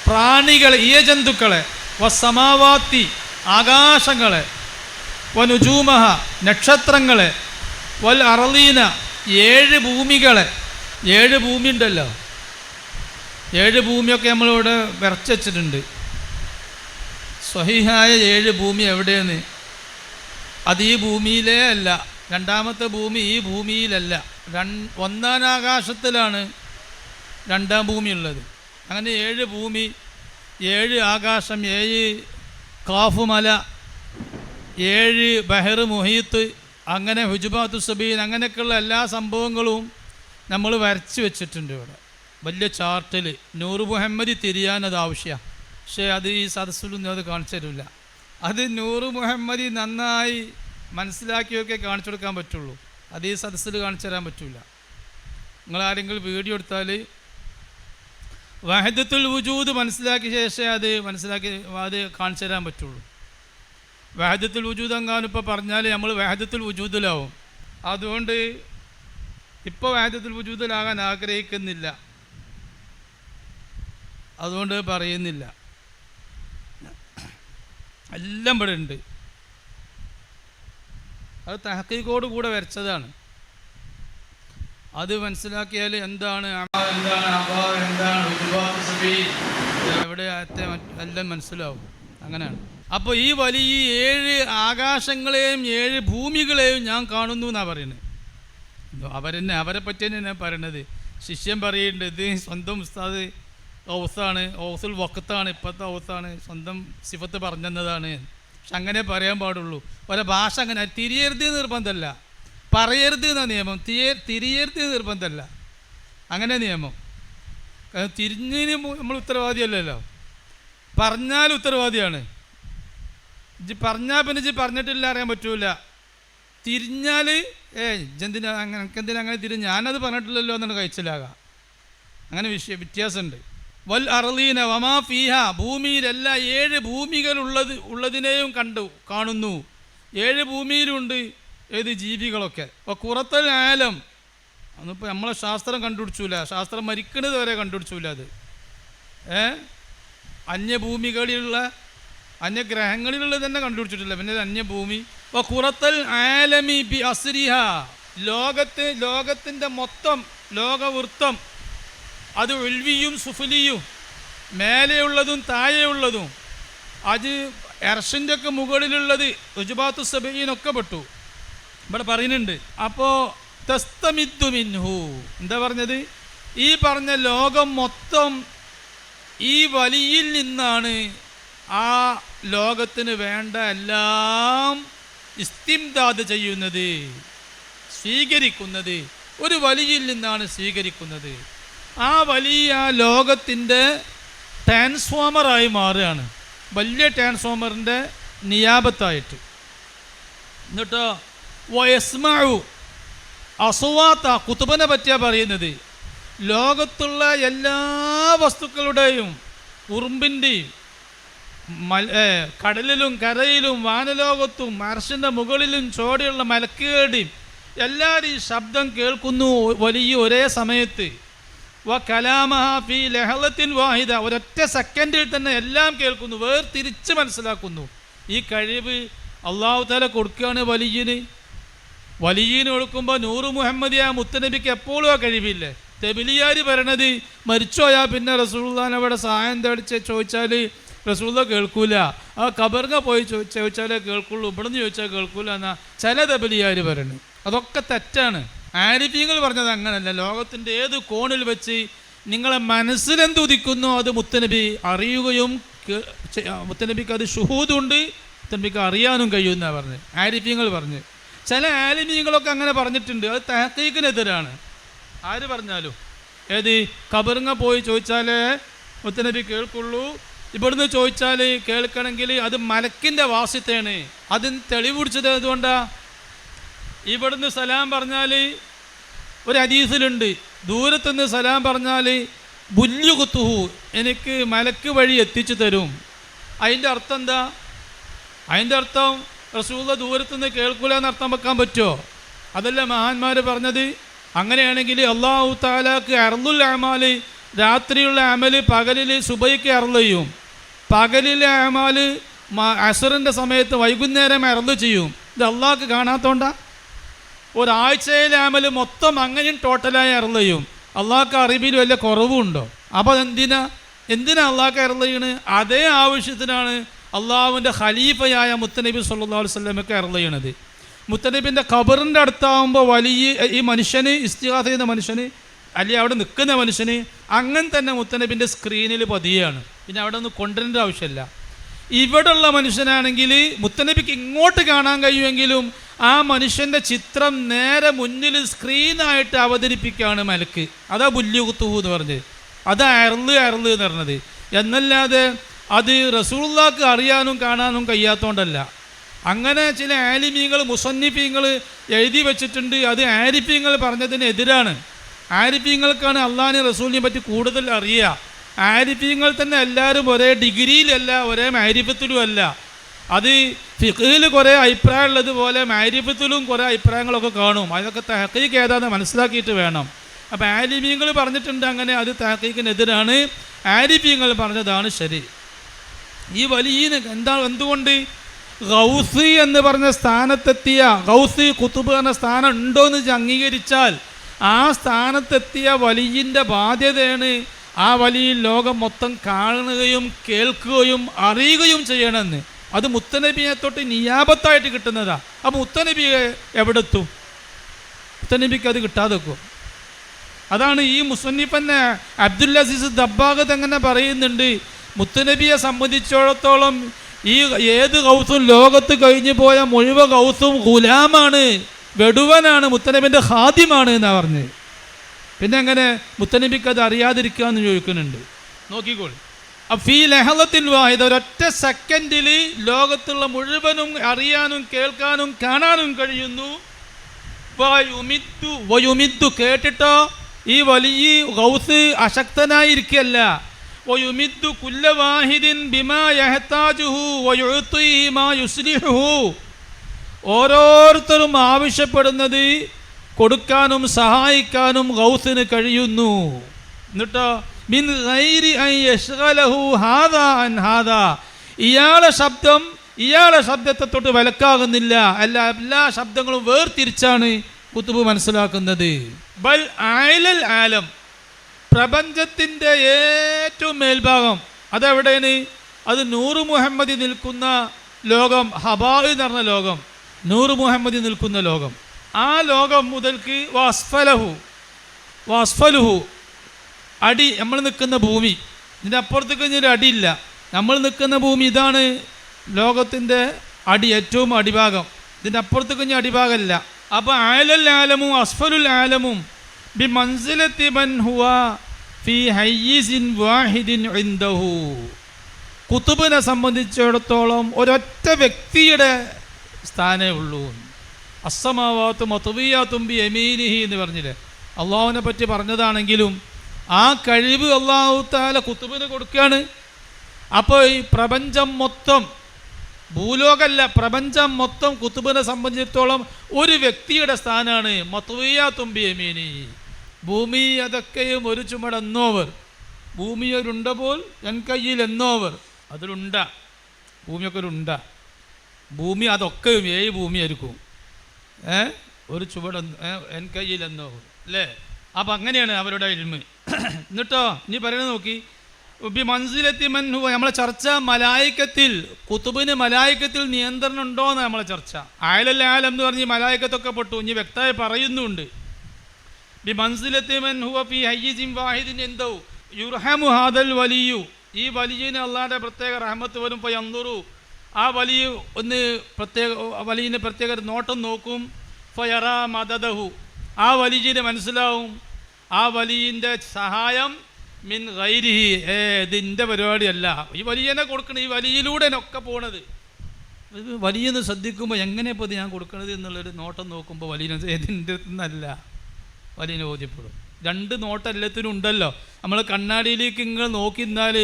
പ്രാണികളെ ഇഴജന്തുക്കളെ, വസ്സമാവാത്തി, ആകാശങ്ങളെ, വനുജൂമഹ, നക്ഷത്രങ്ങളെ, വൽ അർളീന, 7 ഭൂമികളെ. 7 ഭൂമി ഉണ്ടല്ലോ, 7 ഭൂമിയൊക്കെ നമ്മളിവിടെ വരച്ച് വെച്ചിട്ടുണ്ട്. സ്വഹീഹായ 7 ഭൂമി എവിടെയെന്ന്, അത് ഈ ഭൂമിയിലേ അല്ല. രണ്ടാമത്തെ ഭൂമി ഈ ഭൂമിയിലല്ല, ഒന്നാം ആകാശത്തിലാണ് രണ്ടാം ഭൂമി ഉള്ളത്. അങ്ങനെ 7 ഭൂമി, 7 ആകാശം, 7 കാഫുമല, 7 ബഹർ മുഹീത്ത്, അങ്ങനെ ഹുജുബാത്തു സബീൻ, അങ്ങനെയൊക്കെയുള്ള എല്ലാ സംഭവങ്ങളും നമ്മൾ വരച്ച് വെച്ചിട്ടുണ്ട് ഇവിടെ വലിയ ചാർട്ടിൽ. നൂറ് മുഹമ്മദി തിരിയാനത് ആവശ്യമാണ്, പക്ഷേ അത് ഈ സദസ്സിലൊന്നും അത് കാണിച്ചു തരില്ല. അത് നൂറ് മുഹമ്മദി നന്നായി മനസ്സിലാക്കിയൊക്കെ കാണിച്ചു കൊടുക്കാൻ പറ്റുള്ളൂ, അത് ഈ സദസ്സിൽ കാണിച്ചു തരാൻ പറ്റില്ല. നിങ്ങളാരെങ്കിലും വീഡിയോ എടുത്താൽ വഹദത്തുൽ വുജൂദ് മനസ്സിലാക്കിയ ശേഷം അത് കാണിച്ചു തരാൻ പറ്റുള്ളൂ. വഹദത്തുൽ വുജൂദ് എങ്ങാനും ഇപ്പോൾ പറഞ്ഞാൽ നമ്മൾ വഹദത്തുൽ വുജൂദിലാവും. അതുകൊണ്ട് ഇപ്പോൾ വഹദത്തുൽ വുജൂദിലാകാൻ ആഗ്രഹിക്കുന്നില്ല, അതുകൊണ്ട് പറയുന്നില്ല. എല്ലാം ഇവിടെ ഉണ്ട്. അത് തഹഖീഖോട് കൂടെ വരച്ചതാണ്. അത് മനസ്സിലാക്കിയാൽ എന്താണ് എവിടെ എല്ലാം മനസ്സിലാവും. അങ്ങനെയാണ്. അപ്പോൾ ഈ വലിയ 7 ആകാശങ്ങളെയും 7 ഭൂമികളെയും ഞാൻ കാണുന്നു എന്നാണ് പറയുന്നത്. അവരെ പറ്റി തന്നെ പറയണത്. ശിഷ്യൻ പറയുന്നുണ്ട്, ഇത് സ്വന്തം ഉസ്താദ് ഔസാണ്, ഔസുൽ വക്കത്താണ്, ഇപ്പോഴത്തെ ഔസാണ്, സ്വന്തം സിഫത്ത് പറഞ്ഞതാണ്. പക്ഷെ അങ്ങനെ പറയാൻ പാടുള്ളൂ. ഓരോ ഭാഷ അങ്ങനെ തിരിയരുത് നിർബന്ധമല്ല, പറയരുത് എന്ന നിയമം, തിരിയരുത് നിർബന്ധമല്ല, അങ്ങനെ നിയമം. കാരണം തിരിഞ്ഞതിന് നമ്മൾ ഉത്തരവാദിയല്ലല്ലോ, പറഞ്ഞാൽ ഉത്തരവാദിയാണ്. പറഞ്ഞാൽ പിന്നെ പറഞ്ഞിട്ടില്ല അറിയാൻ പറ്റൂല. തിരിഞ്ഞാൽ ഇജെന്തിനാ അങ്ങനെ, എനിക്കെന്തിനാ അങ്ങനെ തിരിഞ്ഞ്, ഞാനത് പറഞ്ഞിട്ടില്ലല്ലോ എന്നാണ് കഴിച്ചിലാകാം. അങ്ങനെ വ്യത്യാസമുണ്ട്. വൽ അർളീന വമാ ഫീഹ, ഭൂമിയിലെല്ലാം 7 ഭൂമികൾ ഉള്ളതിനെയും കാണുന്നു. 7 ഭൂമിയിലുണ്ട് ഏത് ജീവികളൊക്കെ. അപ്പോൾ കുറത്തൽ ആലം അന്നിപ്പോൾ നമ്മളെ ശാസ്ത്രം കണ്ടുപിടിച്ചില്ല, ശാസ്ത്രം മരിക്കുന്നത് വരെ കണ്ടുപിടിച്ചില്ല. അത് അന്യഭൂമികളിലുള്ള അന്യഗ്രഹങ്ങളിലുള്ള തന്നെ കണ്ടുപിടിച്ചിട്ടില്ല, പിന്നെ അന്യഭൂമി. അപ്പോൾ കുറത്തൽ ആലമി ബി അസ്രിഹ, ലോകത്തിൻ്റെ മൊത്തം ലോകവൃത്തം, അത് ഉൽവിയും സുഫലിയും, മേലെയുള്ളതും താഴെയുള്ളതും, അത് എർഷിൻ്റെ ഒക്കെ മുകളിലുള്ളത്, ഉജുബാത്തു സബീനൊക്കെ പെട്ടു ഇവിടെ പറയുന്നുണ്ട്. അപ്പോൾ തസ്തമിദ്ദു മിൻഹു, എന്താ പറഞ്ഞത്? ഈ പറഞ്ഞ ലോകം മൊത്തം ഈ വലിയിൽ നിന്നാണ് ആ ലോകത്തിന് വേണ്ട എല്ലാം ഇസ്തിംദാദ് ചെയ്യുന്നത്, സ്വീകരിക്കുന്നത്. ഒരു വലിയിൽ നിന്നാണ് സ്വീകരിക്കുന്നത്. ആ വലിയ ലോകത്തിൻ്റെ ട്രാൻസ്ഫോമറായി മാറുകയാണ്, വലിയ ട്രാൻസ്ഫോമറിൻ്റെ നിയാബത്തായിട്ട്. എന്നിട്ടോ വയസ്മഉ അസ്വാത്ത, കുതുബനെ പറ്റിയാണ് പറയുന്നത്. ലോകത്തുള്ള എല്ലാ വസ്തുക്കളുടെയും, ഉറുമ്പിൻ്റെയും കടലിലും കരയിലും വാനലോകത്തും അർശിൻ്റെ മുകളിലും ചോടിയുള്ള മലക്കുകളുടെയും എല്ലാവരും ശബ്ദം കേൾക്കുന്നു വലിയ ഒരേ സമയത്ത്. വ കലാമഹ ഫീ ലഹളത്തിൻ വാഹിദ, ഒരൊറ്റ സെക്കൻഡിൽ തന്നെ എല്ലാം കേൾക്കുന്നു, വേർതിരിച്ച് മനസ്സിലാക്കുന്നു. ഈ കഴിവ് അള്ളാഹു തആല കൊടുക്കുകയാണ് വലിയന് കൊടുക്കുമ്പോൾ നൂറ് മുഹമ്മദിയ മുത്തനബിക്ക് എപ്പോഴും ആ കഴിവില്ലേ? തെബിലിയാർ പറയണത് മരിച്ചുപോയാൽ പിന്നെ റസൂലുള്ളാഹിനെ അവിടെ സഹായം തേടിച്ച് ചോദിച്ചാൽ റസൂലുള്ളാഹി കേൾക്കൂല, ആ ഖബറിനെ പോയി ചോദിച്ചാലേ കേൾക്കുള്ളൂ, ഇവിടെ നിന്ന് ചോദിച്ചാൽ കേൾക്കൂല എന്നാ ചില തെബിലിയാർ പറയണത്. അതൊക്കെ തെറ്റാണ്. ആരിഫീങ്ങൾ പറഞ്ഞത് അങ്ങനല്ല. ലോകത്തിൻ്റെ ഏത് കോണിൽ വെച്ച് നിങ്ങളെ മനസ്സിലെന്തുദിക്കുന്നു അത് മുത്തനബി അറിയുകയും മുത്തനബിക്ക് അത് ഷുഹൂദുണ്ട്, മുത്തനബിക്ക് അറിയാനും കഴിയുമെന്നാണ് പറഞ്ഞത് ആരിഫീങ്ങൾ പറഞ്ഞ്. ചില ആലിമീങ്ങളൊക്കെ അങ്ങനെ പറഞ്ഞിട്ടുണ്ട്, അത് തഹ്ഖീഖിനെതിരാണ്. ആര് പറഞ്ഞാലും ഏത് ഖബറിങ്ങ പോയി ചോദിച്ചാലേ മുത്തനബി കേൾക്കുള്ളൂ, ഇവിടുന്ന് ചോദിച്ചാൽ കേൾക്കണമെങ്കിൽ അത് മലക്കിൻ്റെ വാസിത്താണ്. അതിന് തെളിവ് പിടിച്ചത് അതുകൊണ്ടാണ്. ഇവിടുന്ന് സലാം പറഞ്ഞാൽ ഒരു ഹദീസിലുണ്ട്, ദൂരത്തുനിന്ന് സലാം പറഞ്ഞാൽ ബുല്യു കുത്തുഹു, എനിക്ക് മലക്ക് വഴി എത്തിച്ചു തരും. അതിൻ്റെ അർത്ഥം എന്താ? അതിൻ്റെ അർത്ഥം റസൂലുള്ളാഹി ദൂരത്തുനിന്ന് കേൾക്കൂല എന്ന് അർത്ഥം വെക്കാൻ പറ്റുമോ? അതല്ല മഹാന്മാർ പറഞ്ഞത്. അങ്ങനെയാണെങ്കിൽ അല്ലാഹു തആലാക്ക് അർളുൽ അമാൽ, രാത്രിയുള്ള അമൽ പകലിൽ സുബഹിക്ക് അർള് ചെയ്യും, പകലിലെ അമാൽ അസറിൻ്റെ സമയത്ത് വൈകുന്നേരം അർള് ചെയ്യും. ഇത് അള്ളാഹ്ക്ക് കാണാത്തോണ്ടാ? ഒരാഴ്ചയിലെ അമൽ മൊത്തം അങ്ങനെയും ടോട്ടലായി അർള് ചെയ്യും. അള്ളാഹ്ക്ക് അറിവിൽ വല്ല കുറവുണ്ടോ? അപ്പോൾ എന്തിനാ അള്ളാഹ്ക്ക് അർള് ചെയ്യണത്? അതേ ആവശ്യത്തിനാണ് അള്ളാഹുവിൻ്റെ ഖലീഫയായ മുത്തനബി സല്ലല്ലാഹു അലൈഹി വസല്ലമക്ക് അർള് ചെയ്യണത്. മുത്തനബിൻ്റെ ഖബറിൻ്റെ അടുത്താവുമ്പോൾ വലിയ ഈ മനുഷ്യന് ഇസ്തിഗാസ ചെയ്യുന്ന മനുഷ്യന്, അല്ലെങ്കിൽ അവിടെ നിൽക്കുന്ന മനുഷ്യന് അങ്ങനെ തന്നെ മുത്തനബിൻ്റെ സ്ക്രീനിൽ പതിയാണ്. പിന്നെ അവിടെ ഒന്ന് കൊണ്ടുവരേണ്ട ആവശ്യമില്ല. ഇവിടെയുള്ള മനുഷ്യനാണെങ്കിൽ മുത്തനബിക്ക് ഇങ്ങോട്ട് കാണാൻ കഴിയുമെങ്കിലും ആ മനുഷ്യൻ്റെ ചിത്രം നേരെ മുന്നിൽ സ്ക്രീനായിട്ട് അവതരിപ്പിക്കുകയാണ് മലക്ക്. അതാ ബുല്യുഖുത്തുഹു എന്ന് പറഞ്ഞത്, അതാ അർള് എന്ന് പറഞ്ഞത്. എന്നല്ലാതെ അത് റസൂലുള്ളാഹിക്ക് അറിയാനും കാണാനും കഴിയാത്തതുകൊണ്ടല്ല. അങ്ങനെ ചില ആലിമീങ്ങൾ മുസന്നിഫീങ്ങൾ എഴുതി വെച്ചിട്ടുണ്ട്, അത് ആരിഫീങ്ങൾ പറഞ്ഞതിന് എതിരാണ്. ആരിഫീങ്ങൾക്കാണ് അള്ളാഹിനെ റസൂലിനെ പറ്റി കൂടുതൽ അറിയുക. ആരിഫീങ്ങൾ തന്നെ എല്ലാവരും ഒരേ ഡിഗ്രിയിലല്ല, ഒരേ മാരിഫത്തിലും അല്ല. അത് ഫിഖ്ഹിൽ കുറേ അഭിപ്രായം ഉള്ളതുപോലെ മാരിഫത്തിലും കുറേ അഭിപ്രായങ്ങളൊക്കെ കാണും. അതൊക്കെ തഹ്ഖീഖ് ഏതാണെന്ന് മനസ്സിലാക്കിയിട്ട് വേണം. അപ്പോൾ ആലിമീങ്ങൾ പറഞ്ഞിട്ടുണ്ട് അങ്ങനെ, അത് തഹ്ഖീഖിനെതിരാണ്. ആരിഫീങ്ങൾ പറഞ്ഞതാണ് ശരി. ഈ വലിയ എന്തുകൊണ്ട് ഗൗസ് എന്ന് പറഞ്ഞ സ്ഥാനത്തെത്തിയ, ഗൗസ് കുത്തുബ് എന്ന സ്ഥാനം ഉണ്ടോ എന്ന് അംഗീകരിച്ചാൽ ആ സ്ഥാനത്തെത്തിയ വലിയൻ്റെ ബാധ്യതയാണ് ആ വലിയ ലോകം മൊത്തം കാണുകയും കേൾക്കുകയും അറിയുകയും ചെയ്യണമെന്ന്. അത് മുത്തനബിയെ തൊട്ട് നിയാബത്തായിട്ട് കിട്ടുന്നതാ. അപ്പോൾ മുത്തനബിയെ എവിടെ എത്തും? മുത്തനബിക്ക് അത് കിട്ടാതെ വെക്കും. അതാണ് ഈ മുസന്നിഫന്നെ അബ്ദുൽ അസീസ് ദബ്ബാഗ് തന്നെ പറയുന്നുണ്ട്, മുത്തുനബിയെ സംബന്ധിച്ചിടത്തോളം ഈ ഏത് ഗൗസും ലോകത്ത് കഴിഞ്ഞു പോയ മുഴുവൻ ഗൗസും ഗുലാമാണ്, വെടുവനാണ്, മുത്തനബിൻ്റെ ഖാദിമാണ് എന്നാണ് പറഞ്ഞത്. പിന്നെ എങ്ങനെ മുത്തനബിക്ക് അത് അറിയാതിരിക്കുക എന്ന് ചോദിക്കുന്നുണ്ട്. നോക്കിക്കോളൂ, ഫീ ലഹളത്തിൽ വാഹിദ, ഒരൊറ്റ സെക്കൻഡിൽ ലോകത്തുള്ള മുഴുവനും അറിയാനും കേൾക്കാനും കാണാനും കഴിയുന്നു. വയുമിദ്ദു, കേട്ടിട്ടോ ഈ വലിയ ഗൗസ് അശക്തനായിരിക്കല്ല. വയുമിദ്ദു കുല്ല വാഹിദിൻ ബിമാ യഹ്താജുഹു വയുഅ്തിഹി മാ യുസ്ലിഹുഹു, ഓരോരുത്തരും ആവശ്യപ്പെടുന്നത് കൊടുക്കാനും സഹായിക്കാനും ഗൗസിന് കഴിയുന്നു. എന്നിട്ടോ മിൻ ഗൈരി അൻ യശ്ഗലഹു ഹാദാ അൻ ഹാദാ, ഇയാളെ ശബ്ദത്തെ തൊട്ട് വിലക്കാകുന്നില്ല, എല്ലാ ശബ്ദങ്ങളും വേർതിരിച്ചാണ് കുത്തുബ് മനസ്സിലാക്കുന്നത്. ബൽ ആലൽ ആലം, പ്രപഞ്ചത്തിൻ്റെ ഏറ്റവും മേൽഭാഗം അതെവിടെയാണ്? അത് നൂറ് മുഹമ്മദി നിൽക്കുന്ന ലോകം, ഹബാ എന്ന് പറഞ്ഞ ലോകം, നൂറ് മുഹമ്മദി നിൽക്കുന്ന ലോകം. ആ ലോകം മുതൽക്ക് വസ്ഫലുഹു, അടി, നമ്മൾ നിൽക്കുന്ന ഭൂമി, ഇതിൻ്റെ അപ്പുറത്തേക്ക് ഇനി ഒരു അടിയില്ല. നമ്മൾ നിൽക്കുന്ന ഭൂമി ഇതാണ് ലോകത്തിൻ്റെ അടി, ഏറ്റവും അടിഭാഗം. ഇതിൻ്റെ അപ്പുറത്തേക്ക് ഇനി അടിഭാഗമല്ല. അപ്പോൾ ആലൽ ആലമും അസ്ഫലുൽ ആലമും ബി മൻസിലത്തി മൻ ഹുവ ഫീ ഹയ്യിസിൻ വാഹിദിൻ ഇൻദഹു. കുത്തുബിനെ സംബന്ധിച്ചിടത്തോളം ഒരൊറ്റ വ്യക്തിയുടെ സ്ഥാനേ ഉള്ളൂ. അസ്സമാവാത്തും മത്വിയാത്തും ബി യമീനിഹി എന്ന് പറഞ്ഞില്ലേ, അള്ളാഹുവിനെ പറ്റി പറഞ്ഞതാണെങ്കിലും ആ കഴിവ് അള്ളാഹു തആല കുത്തുബിന് കൊടുക്കുകയാണ്. അപ്പോൾ ഈ പ്രപഞ്ചം മൊത്തം, ഭൂലോകമല്ല, പ്രപഞ്ചം മൊത്തം കുത്തുബിനെ സംബന്ധിച്ചിടത്തോളം ഒരു വ്യക്തിയുടെ സ്ഥാനമാണ്. മത്വിയാത്തും ബി യമീനിഹി, ഭൂമി അതൊക്കെയും ഒരു ചുമടെന്നോവർ, ഭൂമി ഒരുണ്ട പോൽ എൻ കയ്യിൽ എന്നോവർ, അതിലുണ്ട, ഭൂമിയൊക്കെ ഒരു ഉണ്ട, ഭൂമി അതൊക്കെയും 7 ഭൂമിയായിരിക്കും, ഒരു ചുവട് എൻ കയ്യിൽ എന്നോവർ അല്ലേ. അപ്പം അങ്ങനെയാണ് അവരുടെ ഇൽമ്. എന്നിട്ടോ ഇനി പറയുന്നത് നോക്കി, ബി മൻസിലത്തി മൻ ഹുവ, നമ്മളെ ചർച്ച മലായിക്കത്തിൽ, കുത്തുബിന് മലായിക്കത്തിൽ നിയന്ത്രണം ഉണ്ടോ എന്ന് നമ്മളെ ചർച്ച. ആലൽ ആലം എന്ന് പറഞ്ഞ് മലായിക്കത്തൊക്കെ പെട്ടു, ഇനി വ്യക്തമായി പറയുന്നുണ്ട്. ബി മൻസിലത്തി മൻ ഹുവ ഫീ ഹയ്യിസിൻ വാഹിദിൻ എന്തോ യുർഹമു ഹാദൽ വലിയു, ഈ വലിയന് അള്ളാഹുടെ പ്രത്യേക റഹ്മത്ത് വരും. ഇപ്പോൾ യന്ദുറു, ആ വലിയ ഒന്ന് പ്രത്യേക വലിയന് പ്രത്യേക നോട്ടം നോക്കും. ഫയറ മദദഹു, ആ വലിയന് മനസ്സിലാവും ആ വലിയൻ്റെ സഹായം മിൻ ഗൈരിഹി, ഇതിൻ്റെ പരിപാടിയല്ല, ഈ വലിയനെ കൊടുക്കണം, ഈ വലിയിലൂടെ ഒക്കെ പോണത്. ഇത് വലിയെന്ന് ശ്രദ്ധിക്കുമ്പോൾ എങ്ങനെ ഇപ്പോൾ ഇത് ഞാൻ കൊടുക്കണത് എന്നുള്ളൊരു നോട്ടം നോക്കുമ്പോൾ വലിയ ഇതിൻ്റെ നിന്നല്ല, വലിയനെ ബോധ്യപ്പെടും. 2 നോട്ടം എല്ലാത്തിനും ഉണ്ടല്ലോ. നമ്മൾ കണ്ണാടിയിലേക്ക് ഇങ്ങനെ നോക്കി നിന്നാൽ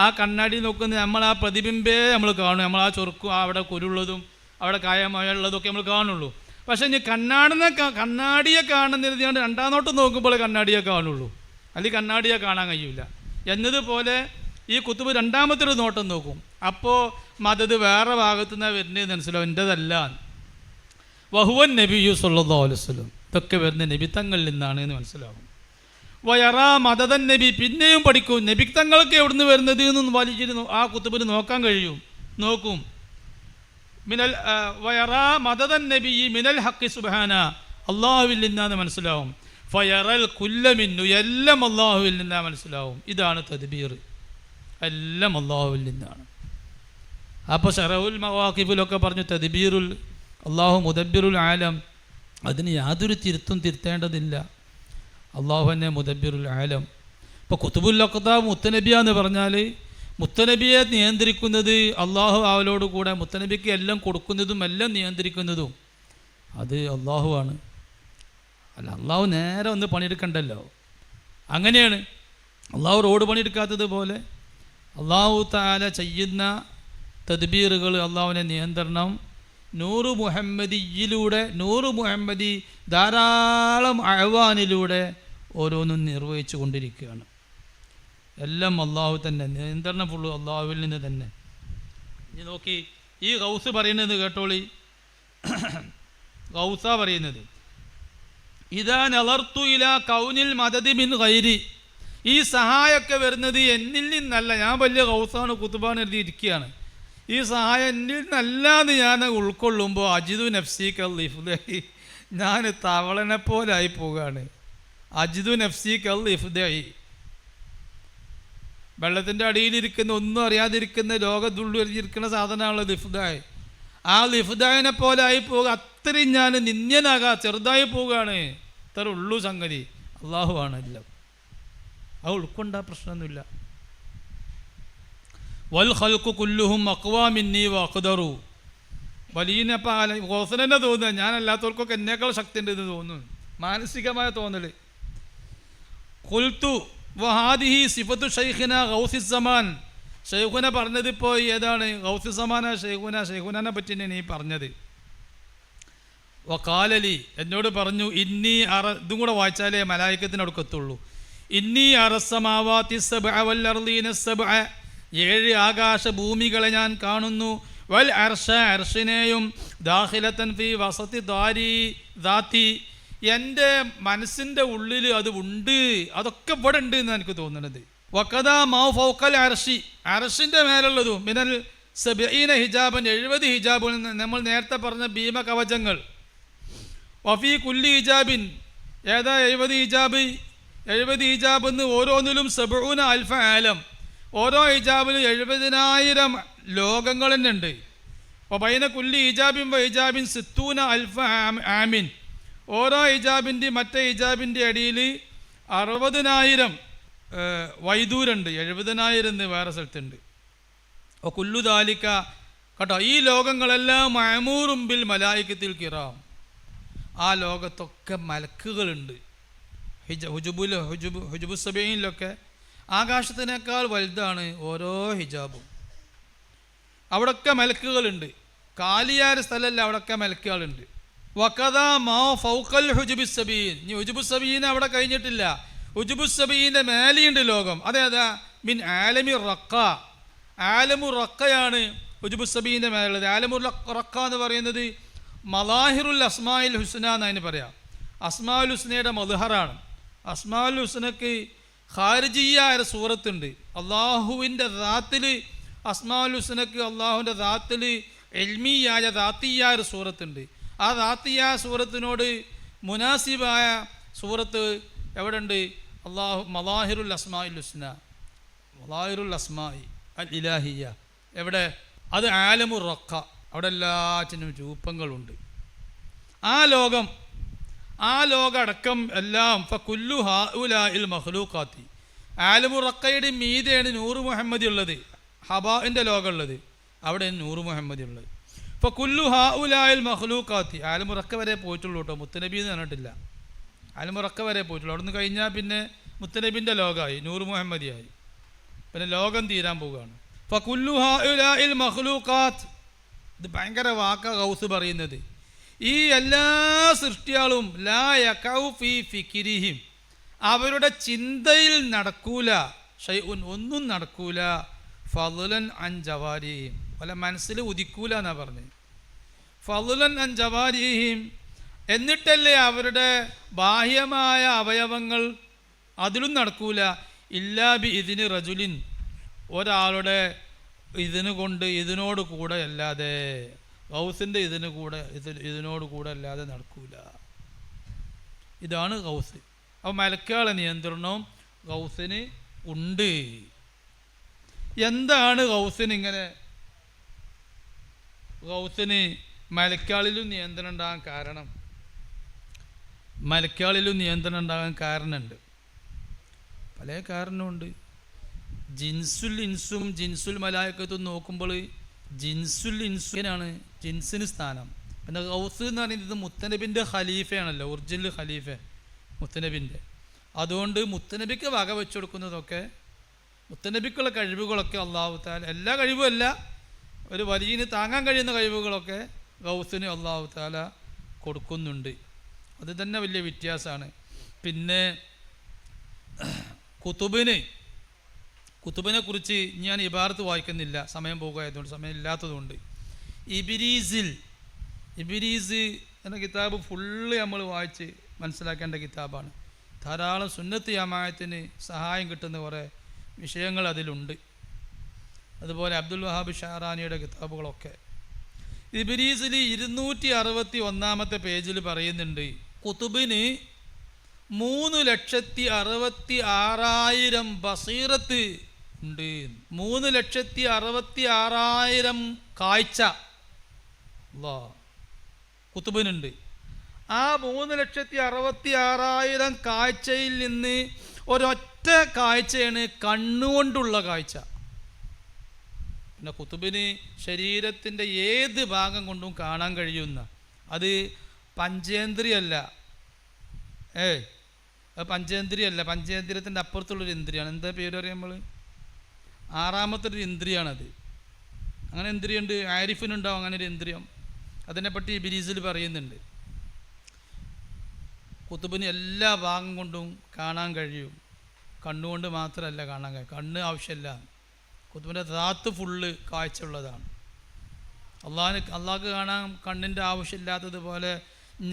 ആ കണ്ണാടി നോക്കുന്ന നമ്മൾ ആ പ്രതിബിംബേ നമ്മൾ കാണും, നമ്മൾ ആ ചൊറുക്കും അവിടെ കുരുള്ളതും അവിടെ കായമായുള്ളതൊക്കെ നമ്മൾ കാണുള്ളൂ. പക്ഷേ ഇനി കണ്ണാടിയെ കാണുന്നിരുന്നാണ്ട് 2ാം നോട്ടം നോക്കുമ്പോൾ കണ്ണാടിയെ കാണുള്ളൂ, അല്ലെങ്കിൽ കണ്ണാടിയെ കാണാൻ കഴിയില്ല. എന്നതുപോലെ ഈ കുത്തുബ് 2ാമത്തെ ഒരു നോട്ടം നോക്കും, അപ്പോൾ മദത് വേറെ ഭാഗത്തു നിന്നാണ് വരുന്നത് മനസ്സിലാവും, എൻ്റെതല്ല. വഹുവൻ നബിയു സല്ലല്ലാഹു അലൈഹി വസല്ലം, ഇതൊക്കെ വരുന്ന നബിത്തങ്ങളിൽ നിന്നാണ് എന്ന് മനസ്സിലാവും. വയറ മദദൻ നബി, പിന്നെയും പഠിക്കും നബിത്തങ്ങൾക്ക് എവിടുന്ന് വരുന്നത് എന്ന് വലിച്ചിട്ട് ആ കുത്തുബിന് നോക്കാൻ കഴിയും, നോക്കും. മിനൽ വയറ മദദൻ നബി മിനൽ ഹഖ് സുബ്ഹാന, അള്ളാഹുവിൽ നിന്നാണ് മനസ്സിലാവും. ഫയറൽ കുല്ല മിന്നു, എല്ലാം അള്ളാഹുവിൽ നിന്നാണ് മനസ്സിലാവും. ഇതാണ് തദ്ബീർ, എല്ലാം അള്ളാഹുവിൽ നിന്നാണ്. അപ്പോൾ ശറഉൽ മവാഖിബിലൊക്കെ പറഞ്ഞു തദ്ബീറുൽ അള്ളാഹു മുദബ്ബിറുൽ ആലം, അതിന് യാതൊരു തിരുത്തേണ്ടതില്ല, അള്ളാഹു തന്നെ മുദബ്ബിറുൽ ആലം. ഇപ്പോൾ കുത്തുബുൽ അഖ്താബ് മുത്തനബിയാന്ന് പറഞ്ഞാൽ മുത്തനബിയെ നിയന്ത്രിക്കുന്നത് അള്ളാഹു, അവലോട് കൂടെ മുത്തനബിക്ക് എല്ലാം കൊടുക്കുന്നതും എല്ലാം നിയന്ത്രിക്കുന്നതും അത് അള്ളാഹുവാണ്. അല്ല, അള്ളാഹു നേരെ ഒന്ന് പണിയെടുക്കണ്ടല്ലോ. അങ്ങനെയാണ് അള്ളാഹു റോഡ് പണിയെടുക്കാത്തതുപോലെ അള്ളാഹു തആല ചെയ്യുന്ന തദ്ബീറുകൾ, അള്ളാഹുവിൻ്റെ നിയന്ത്രണം നൂറ് മുഹമ്മദിയിലൂടെ, നൂറ് മുഹമ്മദി ധാരാളം അഹ്വാനിലൂടെ ഓരോന്നും നിർവഹിച്ചു കൊണ്ടിരിക്കുകയാണ്. എല്ലാം അള്ളാഹു തന്നെ, നിയന്ത്രണം ഫുള്ള് അള്ളാഹുവിൽ നിന്ന് തന്നെ. ഇനി നോക്കി, ഈ ഗൗസ് പറയുന്നത് കേട്ടോളി, ഗൗസ പറയുന്നത് ഇദാ നളർത്തു ഇലാ കൗനിൽ മദദി മിൻ ഗൈരി, ഈ സഹായമൊക്കെ വരുന്നത് എന്നിൽ നിന്നല്ല, ഞാൻ വലിയ ഗൗസാണ് കുത്തുബാണ് എഴുതിയിരിക്കുകയാണ്, ഈ സഹായം എന്നിൽ നിന്നല്ലാന്ന് ഞാൻ ഉൾക്കൊള്ളുമ്പോൾ അജിദു നഫ്സി കല്ലിഫ്ലി, ഞാൻ തവളനെ പോലായി പോവുകയാണ്. അജിദു നഫ്സി കൽ ഇഫ്ദഇ, വെള്ളത്തിൻ്റെ അടിയിലിരിക്കുന്ന ഒന്നും അറിയാതിരിക്കുന്ന ലോകത്തുള്ളിരിക്കുന്ന സാധനമാണല്ലോ ലിഫ്ദായ്. ആ ലിഫ്ദായിനെ പോലെ ആയി പോകുക, അത്രയും ഞാൻ നിന്ദ്യനാകാ, ചെറുതായി പോവുകയാണ്. ഇത്ര ഉള്ളൂ സംഗതി. അള്ളാഹു ആണല്ലോ, അത് ഉൾക്കൊണ്ടാ പ്രശ്നമൊന്നുമില്ല. വൽ ഖൽഖു കുല്ലുഹും അഖ്വാ മിന്നി വഅഖ്ദറു, വലിയപ്പോൾ ഹോസൻ തന്നെ തോന്നുക ഞാനല്ലാത്തവർക്കൊക്കെ എന്നേക്കാൾ ശക്തി ഉണ്ട് എന്ന് തോന്നുന്നു, മാനസികമായ തോന്നൽ. ഖുൽതു വഹാദിഹി സിഫത്തു ഷൈഖിന ഗൗസിസ്സമാൻ, ഷെയ്ഖുന പറഞ്ഞത് ഇപ്പോൾ ഏതാണ്? ഗൗസിസ്സമാന ഷെയ്ഖുനെ പറ്റിയാണ് നീ പറഞ്ഞത്. വഖാലലി, എന്നോട് പറഞ്ഞു, ഇന്നി ഇതും കൂടെ വായിച്ചാലേ മലായിക്കത്തിനടുക്ക് എത്തുള്ളൂ. ഇന്നി അറസ്സമാവാതി സബ്അ വൽ അർളീന സബ്അ, 7 ആകാശ ഭൂമികളെ ഞാൻ കാണുന്നു. വൽ അർശ, അർശിനെയും, ദാഖിലത്തൻ ഫി വസതി ദാതി, എൻ്റെ മനസ്സിൻ്റെ ഉള്ളിൽ അത് ഉണ്ട്, അതൊക്കെ ഇവിടെ ഉണ്ട് എന്നാണ് എനിക്ക് തോന്നുന്നത്. വക്കദ മൗ ഫൗക്കൽ അർശി, അർശിൻ്റെ മേലുള്ളതും മിനൽ 70 ഹിജാബൻ, 70 ഹിജാബുകൾ, നമ്മൾ നേരത്തെ പറഞ്ഞ ഭീമ കവചങ്ങൾ. വഫി കുല്ലി ഹിജാബിൻ, ഏതാ 70 ഹിജാബ്? 70 ഹിജാബ് എന്ന് ഓരോന്നിലും 70 അൽഫ ആലം, ഓരോ ഹിജാബിലും 70,000 ലോകങ്ങൾ തന്നെ ഉണ്ട്. അപ്പോൾ ബൈന കുല്ലി ഹിജാബിൻ വ ഹിജാബിൻ 60 അൽഫ ആമിൻ, ഓരോ ഹിജാബിൻ്റെ മറ്റേ ഹിജാബിൻ്റെ അടിയിൽ 60,000 വൈദൂരുണ്ട്. 70,000 എന്ന് വേറെ സ്ഥലത്തുണ്ട്. ഓ കുല്ലു ദാലിക, കേട്ടോ, ഈ ലോകങ്ങളെല്ലാം മഅമൂറും ബിൽ മലായികത്തിൽ കിറാം, ആ ലോകത്തൊക്കെ മലക്കുകളുണ്ട്. ഹുജുബു സബീനിലൊക്കെ ആകാശത്തിനേക്കാൾ വലുതാണ് ഓരോ ഹിജാബും. അവിടൊക്കെ മലക്കുകളുണ്ട്. കാലിയായ സ്ഥലമല്ല, അവിടൊക്കെ മലക്കുകളുണ്ട്. വക്കഥ മാ ഫൗക്കൽ ഹുജുബു സബീൻ, ഇനി ഹുജുബു സബീൻ അവിടെ കഴിഞ്ഞിട്ടില്ല, ഹുജുബു സബീൻ്റെ മേലെയുണ്ട് ലോകം. അതേതാ? മിൻ ആലമി റക്ക, ആലമു റക്കയാണ് ഹുജുബു സബീൻ്റെ മേലുള്ളത്. ആലമു റക്ക എന്ന് പറയുന്നത് മലാഹിറുൽ അസ്മായിൽ ഹുസ്ന എന്നതിന് പറയാം. അസ്മാഉൽ ഹുസ്നയുടെ മദ്ഹറാണ്. അസ്മാഉൽ ഹുസ്നക്ക് ഖാരിജിയായ സൂറത്തുണ്ട്. അള്ളാഹുവിൻ്റെ ദാത്തിൽ അസ്മാഉൽ ഹുസ്നക്ക് അള്ളാഹുവിൻ്റെ ദാത്തിൽ എൽമിയായ ദാത്തിയായ സൂറത്തുണ്ട്. ആ ദാത്തിയായ സൂറത്തിനോട് മുനാസിബായ സൂറത്ത് എവിടെ ഉണ്ട്? മലാഹിറുൽ അസ്മാഉൽ ഹുസ്ന, മലാഹിറുൽ അസ്മായി അൽ ഇലാഹിയ എവിടെ? അത് ആലമു റക്ക, അവിടെ എല്ലാറ്റിനും രൂപങ്ങളുണ്ട്. ആ ലോകം അടക്കം എല്ലാം ഫകുല്ലു ഹഉലാഇൽ മഖ്ലൂഖാത്തി, ആലമു റക്കയുടെ മീതെയാണ് നൂറ് മുഹമ്മദി ഉള്ളത്, ഹബാഇൻ്റെ ലോകം ഉള്ളത്, അവിടെ നൂറ് മുഹമ്മദി ഉള്ളത്. ഫകുല്ലു ഹഉലാഇൽ മഖ്ലൂഖാത്തി, ആലമു റക്ക വരെ പോയിട്ടുള്ളൂ കേട്ടോ, മുത്തനബി എന്ന് പറഞ്ഞിട്ടില്ല. ആലമു റക്ക വരെ പോയിട്ടുള്ളൂ. അവിടെ നിന്ന് കഴിഞ്ഞാൽ പിന്നെ മുത്തനബിൻ്റെ ലോകമായി, നൂറ് മുഹമ്മദിയായി, പിന്നെ ലോകം തീരാൻ പോവുകയാണ്. ഫകുല്ലു ഹഉലാഇൽ മഖ്ലൂഖാത്ത്, ഇത് ഭയങ്കര വാക്ക ഗൗസ് പറയുന്നത്. ഈ എല്ലാ സൃഷ്ടികളും ലാ യഖഉ ഫീ ഫിക്രിഹിം, അവരുടെ ചിന്തയിൽ നടക്കൂല, ഷൈഉൻ ഒന്നും നടക്കൂല, ഫളലൻ അൻ ജവാരിഹിം, വല്ല മനസ്സിൽ ഉദിക്കൂല എന്നാണ് പറഞ്ഞത്. ഫളലൻ അൻ ജവാരിഹിം, എന്നിട്ടല്ലേ അവരുടെ ബാഹ്യമായ അവയവങ്ങൾ, അതിലും നടക്കൂല. ഇല്ലാ ബി ഇദ്നി റജുലിൻ, ഒരാളുടെ ഇതിനോട് കൂടെ അല്ലാതെ, ഗൗസിൻ്റെ ഇതിനോട് കൂടെ അല്ലാതെ നടക്കൂല. ഇതാണ് ഗൗസ്. അപ്പോൾ മലക്കുകളുടെ നിയന്ത്രണവും ഗൗസിന് ഉണ്ട്. എന്താണ് ഗൗസിന് മലക്കുകളിലും നിയന്ത്രണം ഉണ്ടാകാൻ കാരണം? മലക്കുകളിലും നിയന്ത്രണം ഉണ്ടാകാൻ കാരണമുണ്ട്, പല കാരണമുണ്ട്. ജിൻസുൽ ഇൻസും ജിൻസുൽ മലായിക്കത്തും നോക്കുമ്പോൾ ജിൻസുൽ ഇൻസുനാണ് ജിൻസിന് സ്ഥാനം. പിന്നെ ഗൗസ് എന്ന് പറയുന്നത് മുത്തനബിൻ്റെ ഖലീഫയാണല്ലോ, ഒറിജിനൽ ഖലീഫ മുത്തനബിൻ്റെ. അതുകൊണ്ട് മുത്തനബിക്ക് വക വെച്ചു കൊടുക്കുന്നതൊക്കെ, മുത്തനബിക്കുള്ള കഴിവുകളൊക്കെ അള്ളാഹു തആല, എല്ലാ കഴിവും അല്ല, ഒരു വലിയന് താങ്ങാൻ കഴിയുന്ന കഴിവുകളൊക്കെ ഗൗസിന് അള്ളാഹു തആല കൊടുക്കുന്നുണ്ട്. അത് തന്നെ വലിയ വ്യത്യാസമാണ്. പിന്നെ കുത്തുബിനെ കുറിച്ച് ഞാൻ ഇബാറത്ത് വായിക്കുന്നില്ല, സമയം പോകുകയായതുകൊണ്ട്, സമയം ഇല്ലാത്തതുകൊണ്ട്. ഇബിരീസ് എന്ന കിതാബ് ഫുള്ള് നമ്മൾ വായിച്ച് മനസ്സിലാക്കേണ്ട കിതാബാണ്. ധാരാളം സുന്നത്ത് ജമാഅത്തിന് സഹായം കിട്ടുന്ന കുറേ വിഷയങ്ങൾ അതിലുണ്ട്. അതുപോലെ അബ്ദുൽ വഹാബ് ഷാറാനിയുടെ കിതാബുകളൊക്കെ. ഇബിരീസിൽ 261 പേജിൽ പറയുന്നുണ്ട്, കുത്തുബിന് 3,66,000 ബസീറത്ത് ഉണ്ട്. 3,66,000 കാഴ്ച കുത്തുബിനുണ്ട്. ആ 3,66,000 കാഴ്ചയിൽ നിന്ന് ഒരൊറ്റ കാഴ്ചയാണ് കണ്ണുകൊണ്ടുള്ള കാഴ്ച. പിന്നെ കുത്തുബിന് ശരീരത്തിൻ്റെ ഏത് ഭാഗം കൊണ്ടും കാണാൻ കഴിയുന്ന, അത് പഞ്ചേന്ദ്രിയല്ല. അത് പഞ്ചേന്ദ്രിയല്ല, പഞ്ചേന്ദ്രിയത്തിൻ്റെ അപ്പുറത്തുള്ളൊരു ഇന്ദ്രിയാണ്. എന്താ പേര് പറയാം നമ്മൾ? ആറാമത്തെ ഒരു ഇന്ദ്രിയാണത്. അങ്ങനെ ഇന്ദ്രിയുണ്ട്, ആരിഫിനുണ്ടാവും അങ്ങനെ ഒരു ഇന്ദ്രിയം. അതിനെപ്പറ്റി ഇബ്രീസിൽ പറയുന്നുണ്ട്. കുത്തുബിന് എല്ലാ ഭാഗം കൊണ്ടും കാണാൻ കഴിയും. കണ്ണുകൊണ്ട് മാത്രമല്ല കാണാൻ കഴിയും, കണ്ണ് ആവശ്യമില്ല. കുത്തുബിൻ്റെ ദാത്ത് ഫുള്ള് കാഴ്ച ഉള്ളതാണ്. അള്ളാഹ്ക്ക് കാണാൻ കണ്ണിൻ്റെ ആവശ്യമില്ലാത്തതുപോലെ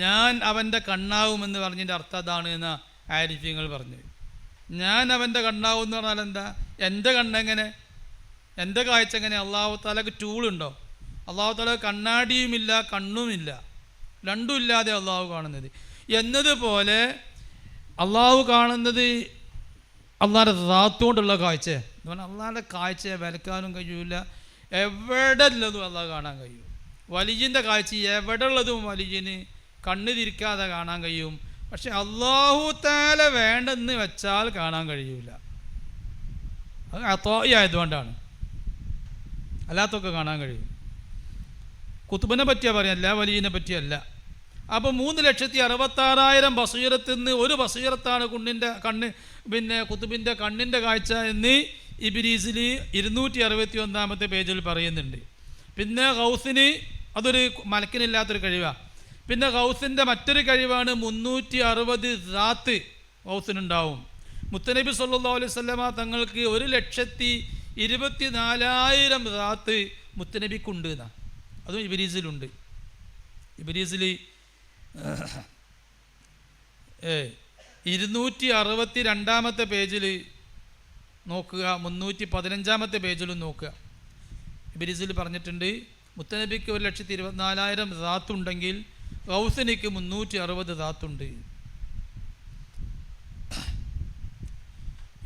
ഞാൻ അവൻ്റെ കണ്ണാവുമെന്ന് പറഞ്ഞതിൻ്റെ അർത്ഥം അതാണ് എന്ന് ആരിഫ്യങ്ങൾ പറഞ്ഞു. ഞാൻ അവൻ്റെ കണ്ണാവും എന്ന് പറഞ്ഞാൽ എന്താ? എൻ്റെ കണ്ണെങ്ങനെ, എൻ്റെ കാഴ്ച എങ്ങനെ? അള്ളാഹു താലക്ക് ടൂളുണ്ടോ? അള്ളാഹു താല കണ്ണാടിയുമില്ല കണ്ണുമില്ല, രണ്ടും ഇല്ലാതെ അള്ളാഹു കാണുന്നത് എന്നതുപോലെ അള്ളാഹു കാണുന്നത് അള്ളാഹിൻ്റെ ദാത്തുകൊണ്ടുള്ള കാഴ്ച എന്ന് പറഞ്ഞാൽ അള്ളാഹിൻ്റെ കാഴ്ചയെ വിലക്കാനും കഴിയൂല. എവിടെ ഉള്ളതും അള്ളാഹ് കാണാൻ കഴിയും. വലിയൻ്റെ കാഴ്ച എവിടെ ഉള്ളതും വലിയന് കണ്ണ് തിരിക്കാതെ കാണാൻ കഴിയും. പക്ഷെ അള്ളാഹു താല വേണ്ടെന്ന് വെച്ചാൽ കാണാൻ കഴിയൂല. അത് അതായതുകൊണ്ടാണ്, അല്ലാത്തൊക്കെ കാണാൻ കഴിയും. കുത്തുബിനെ പറ്റിയാ പറയാല്ല, വലിയനെ പറ്റിയല്ല. അപ്പോൾ 3,66,000 ബസീറത്തിൽ നിന്ന് ഒരു ബസീറത്താണ് കണ്ണ് പിന്നെ കുത്തുബിൻ്റെ കണ്ണിൻ്റെ കാഴ്ച എന്ന് ഇബ്രീസിൽ 261 പേജിൽ പറയുന്നുണ്ട്. പിന്നെ ഗൗസിന് അതൊരു മലക്കിനില്ലാത്തൊരു കഴിവാണ്. പിന്നെ ഗൗസിൻ്റെ മറ്റൊരു കഴിവാണ് 360 ദാത്ത് ഗൗസിനുണ്ടാവും. മുത്തനബി സല്ലല്ലാഹു അലൈഹി വസല്ലമ തങ്ങൾക്ക് 1,24,000 ദാത്ത് മുത്തനബിക്കുണ്ട് എന്നാണ്. അതും ഇബ്രീസിലുണ്ട്. ഇബ്രീസിൽ 262 പേജിൽ നോക്കുക, 315 പേജിലും നോക്കുക. ഇബ്രീസിൽ പറഞ്ഞിട്ടുണ്ട് മുത്തനബിക്ക് 1,24,000 ദാത്തുണ്ടെങ്കിൽ ഗൗസിനിക്ക് 360 ദാത്തുണ്ട്.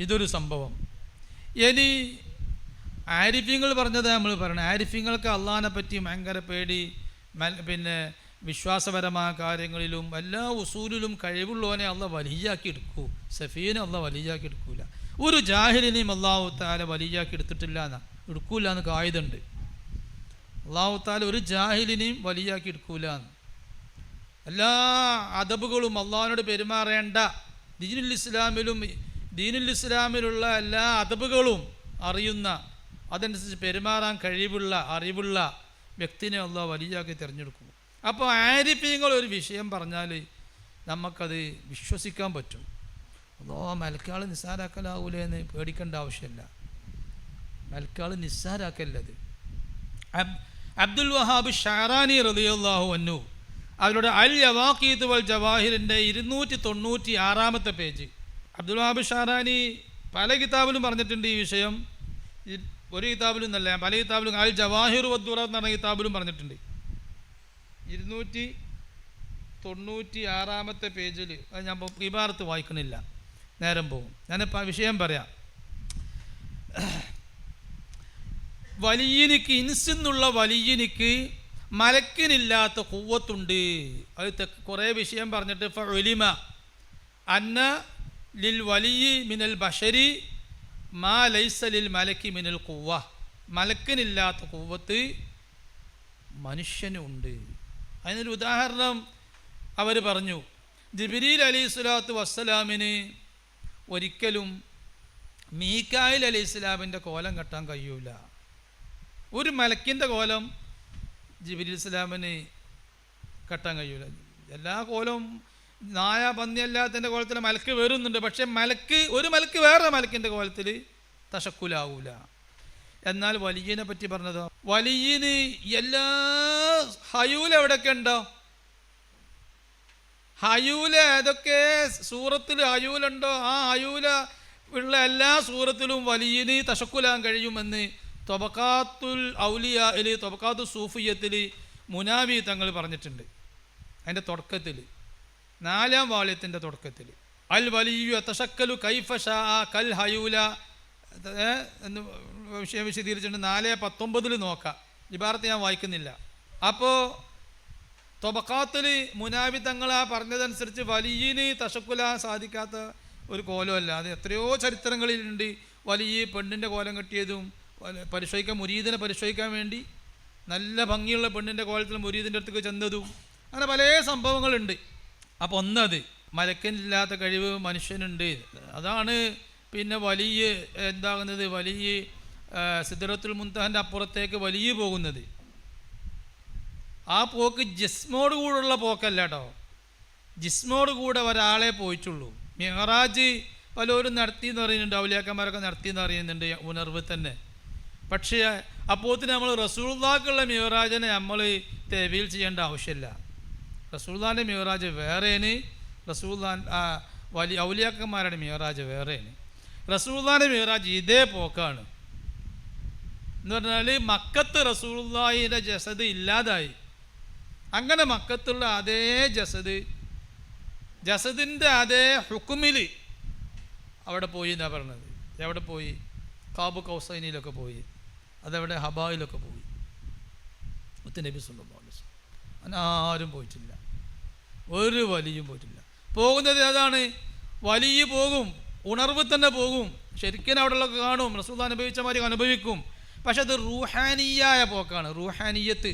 ഇതൊരു സംഭവം. ഇനി ആരിഫ്യങ്ങൾ പറഞ്ഞത് നമ്മൾ പറയണം. ആരിഫ്യങ്ങൾക്ക് അള്ളാഹിനെ പറ്റി ഭയങ്കര പേടി, പിന്നെ വിശ്വാസപരമായ കാര്യങ്ങളിലും എല്ലാ ഉസൂലിലും കഴിവുള്ളവനെ അള്ളാഹ് വലിയാക്കി എടുക്കൂ. സഫീനെ അള്ളാഹ് വലിയാക്കി എടുക്കൂല. ഒരു ജാഹിലിനെയും അള്ളാഹു താല വലിയാക്കി എടുത്തിട്ടില്ല എന്നാ, എടുക്കൂല എന്ന് കായിതുണ്ട്. അള്ളാഹു താല ഒരു ജാഹിലിനെയും വലിയാക്കി എടുക്കൂല എന്ന്. എല്ലാ അദബുകളും അള്ളാഹിനോട് പെരുമാറേണ്ട ദീനുൽ ഇസ്ലാമിലുള്ള എല്ലാ അദബുകളും അറിയുന്ന, അതനുസരിച്ച് പെരുമാറാൻ കഴിവുള്ള അറിവുള്ള വ്യക്തിനെ അള്ളാഹ് വലിയാക്കി തിരഞ്ഞെടുക്കും. അപ്പോൾ ആരിഫ്യങ്ങൾ ഒരു വിഷയം പറഞ്ഞാൽ നമുക്കത് വിശ്വസിക്കാൻ പറ്റും. മലക്കാൾ നിസ്സാരാക്കലാവൂലേ എന്ന് പേടിക്കേണ്ട ആവശ്യമില്ല. മലക്കാൾ നിസ്സാരാക്കല്ലത്. അബ്ദുൽ വഹാബ് ഷാറാനി റളിയല്ലാഹു അൻഹു അവരുടെ അൽ യവാഖീത്ത് വൽ ജവാഹിറിൻ്റെ 296 പേജ്. അബ്ദുൽ വഹാബ് ഷാറാനി പല കിതാബിലും പറഞ്ഞിട്ടുണ്ട് ഈ വിഷയം. ഒരു കിതാബിലും എന്നല്ല, പല കിതാബിലും അൽ ജവാഹിർ വദ്ദുറ എന്ന് പറഞ്ഞ കിതാബിലും പറഞ്ഞിട്ടുണ്ട്. 296 പേജിൽ. അത് ഞാൻ ഇബാറത്ത് വായിക്കണില്ല, നേരം പോകും. ഞാനിപ്പോൾ വിഷയം പറയാം. വലിയനിക്ക്, ഇൻസെന്നുള്ള വലിയനിക്ക് മലക്കിനില്ലാത്ത ഖുവ്വത്തുണ്ട്. അത് കുറേ വിഷയം പറഞ്ഞിട്ട് ഫഉലിമ അന്ന ലിൽ വലിയി മിനൽ ബഷരി മാ ലൈസ ലിൽ മലക്കി മിനൽ ഖുവ്വ. മലക്കിനില്ലാത്ത ഖുവ്വത്ത് മനുഷ്യനുണ്ട്. അതിനൊരു ഉദാഹരണം അവർ പറഞ്ഞു. ജിബ്രീൽ അലൈഹിസ്സലാത്തു വസ്സലാമിന് ഒരിക്കലും മീകായിൽ അലൈഹിസ്സലാമിൻ്റെ കോലം കെട്ടാൻ കഴിയൂല. ഒരു മലക്കിൻ്റെ കോലം ജിബ്രീൽ ഇസ്ലാമിന് കെട്ടാൻ കഴിയൂല. എല്ലാ കോലവും നായ പന്നിയല്ലാത്തതിൻ്റെ കോലത്തിൽ മലക്ക് വരുന്നുണ്ട്. പക്ഷെ ഒരു മലക്ക് വേറെ മലക്കിൻ്റെ കോലത്തിൽ തശക്കുലാവൂല. എന്നാൽ വലിയനെ പറ്റി പറഞ്ഞതോ, വലിയന് എല്ലാ ഹയൂല എവിടെയൊക്കെ ഉണ്ടോ, ഹയൂല ഏതൊക്കെ സൂറത്തിൽ ഹയൂലുണ്ടോ ആ ഹയൂല ഉള്ള എല്ലാ സൂറത്തിലും വലിയന് തശക്കുലാൻ കഴിയുമെന്ന് തൊബക്കാത്തുൽ ഔലിയയിൽ, തൊബക്കാത്തു സൂഫിയത്തിൽ മുനാവി തങ്ങൾ പറഞ്ഞിട്ടുണ്ട്. അതിൻ്റെ തുടക്കത്തിൽ 4-ാം വാള്യത്തിൻ്റെ തുടക്കത്തിൽ അൽ വലിയ തശക്കലു കൈഫ ഷാ കൽ ഹയൂല എന്ന് വിഷയം വിശദീകരിച്ചിട്ടുണ്ട്. 4:19 നോക്കാം. ഇബാറത്ത് ഞാൻ വായിക്കുന്നില്ല. അപ്പോൾ തൊബക്കാത്തിൽ മുനാബി തങ്ങൾ ആ പറഞ്ഞതനുസരിച്ച് വലിയന് തശക്കുലാൻ സാധിക്കാത്ത ഒരു കോലമല്ല. അത് എത്രയോ ചരിത്രങ്ങളിലുണ്ട്. വലിയ പെണ്ണിൻ്റെ കോലം കെട്ടിയതും മുരീദിനെ പരിശോധിക്കാൻ വേണ്ടി നല്ല ഭംഗിയുള്ള പെണ്ണിൻ്റെ കോലത്തിൽ മുരീദിൻ്റെ അടുത്തേക്ക് ചെന്നതും അങ്ങനെ പല സംഭവങ്ങളുണ്ട്. അപ്പോൾ ഒന്നത് മലക്കിനില്ലാത്ത കഴിവ് മനുഷ്യനുണ്ട്. അതാണ് പിന്നെ വലിയ എന്താകുന്നത്, വലിയ സിദ്റത്തുൽ മുൻതഹൻ്റെ അപ്പുറത്തേക്ക് വലിയ പോകുന്നത്. ആ പോക്ക് ജിസ്മോട് കൂടെയുള്ള പോക്കല്ല കേട്ടോ. ജിസ്മോട് കൂടെ ഒരാളെ പോയിട്ടുള്ളൂ. മിഅ്റാജ് പലരും നടത്തിയെന്ന് പറയുന്നുണ്ട്, ഔലിയാക്കന്മാരൊക്കെ നടത്തിയെന്ന് അറിയുന്നുണ്ട് ഉണർവ് തന്നെ. പക്ഷേ അപ്പോഴത്തിന് നമ്മൾ റസൂലുള്ളാഹിക്കുള്ള മിഅ്റാജിനെ നമ്മൾ തവീൽ ചെയ്യേണ്ട ആവശ്യമില്ല. റസൂലുള്ളാഹിൻ്റെ മിഅ്റാജ് വേറേന്, വലിയ ഔലിയാക്കന്മാരുടെ മിഅ്റാജ് വേറേന്. റസൂലുള്ളാഹിൻ്റെ മിഅ്റാജ് ഇതേ പോക്കാണ്. എന്ന് പറഞ്ഞാൽ മക്കത്ത് റസൂലുള്ളാഹിയുടെ ജസദ് ഇല്ലാതായി. അങ്ങനെ മക്കത്തുള്ള അതേ ജസദിൻ്റെ അതേ ഹുക്കുമിൽ അവിടെ പോയി എന്നാണ് പറഞ്ഞത്. എവിടെ പോയി? കാബ് കൗസൈനിയിലൊക്കെ പോയി, അതവിടെ ഹബായിലൊക്കെ പോയി. മുത്തുനബി സല്ലല്ലാഹു അലൈഹി വസല്ലം അങ്ങനെ ആരും പോയിട്ടില്ല, ഒരു വലിയും പോയിട്ടില്ല. പോകുന്നത് ഏതാണ്? വലിയ പോകും, ഉണർവ് തന്നെ പോകും, ശരിക്കും അവിടെയുള്ളൊക്കെ കാണും, റസൂലുള്ളാഹി അനുഭവിച്ച മാതിരി അനുഭവിക്കും. പക്ഷെ അത് റൂഹാനിയായ പോക്കാണ്, റൂഹാനിയത്ത്.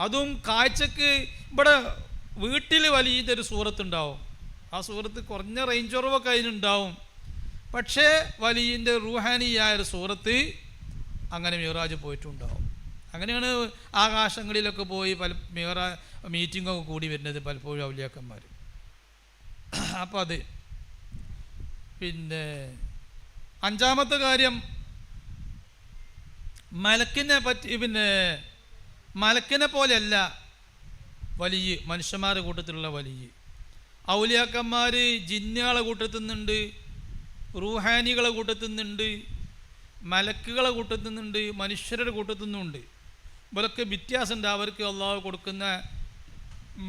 അതും കാഴ്ചക്ക് ഇവിടെ വീട്ടിൽ വലിയ ഒരു സൂറത്തുണ്ടാവും, ആ സൂറത്ത് കുറഞ്ഞ റേഞ്ച് കുറവൊക്കെ അതിനുണ്ടാവും. പക്ഷേ വലിയൻ്റെ റൂഹാനിയായ ഒരു സൂറത്ത് അങ്ങനെ മിഅ്റാജ് പോയിട്ടുണ്ടാവും. അങ്ങനെയാണ് ആകാശങ്ങളിലൊക്കെ പോയി മീറ്റിങ്ങൊക്കെ കൂടി വരുന്നത് പലപ്പോഴും ഔലിയാക്കന്മാർ. അപ്പോൾ അത് പിന്നെ അഞ്ചാമത്തെ കാര്യം മലക്കിനെ പറ്റി. മലക്കിനെ പോലെയല്ല വലിയ മനുഷ്യന്മാരുടെ കൂട്ടത്തിലുള്ള വലിയ ഔലിയാക്കന്മാർ. ജിന്നുകളെ കൂട്ടത്തിൽ നിന്നുണ്ട്, റൂഹാനികളെ കൂട്ടത്തിൽ നിന്നുണ്ട്, മലക്കുകളെ കൂട്ടത്തിൽ നിന്നുണ്ട്, മനുഷ്യരുടെ കൂട്ടത്തിൽ നിന്നുണ്ട്. ഇവരൊക്കെ വ്യത്യാസമുണ്ട്. അവർക്ക് അള്ളാഹു കൊടുക്കുന്ന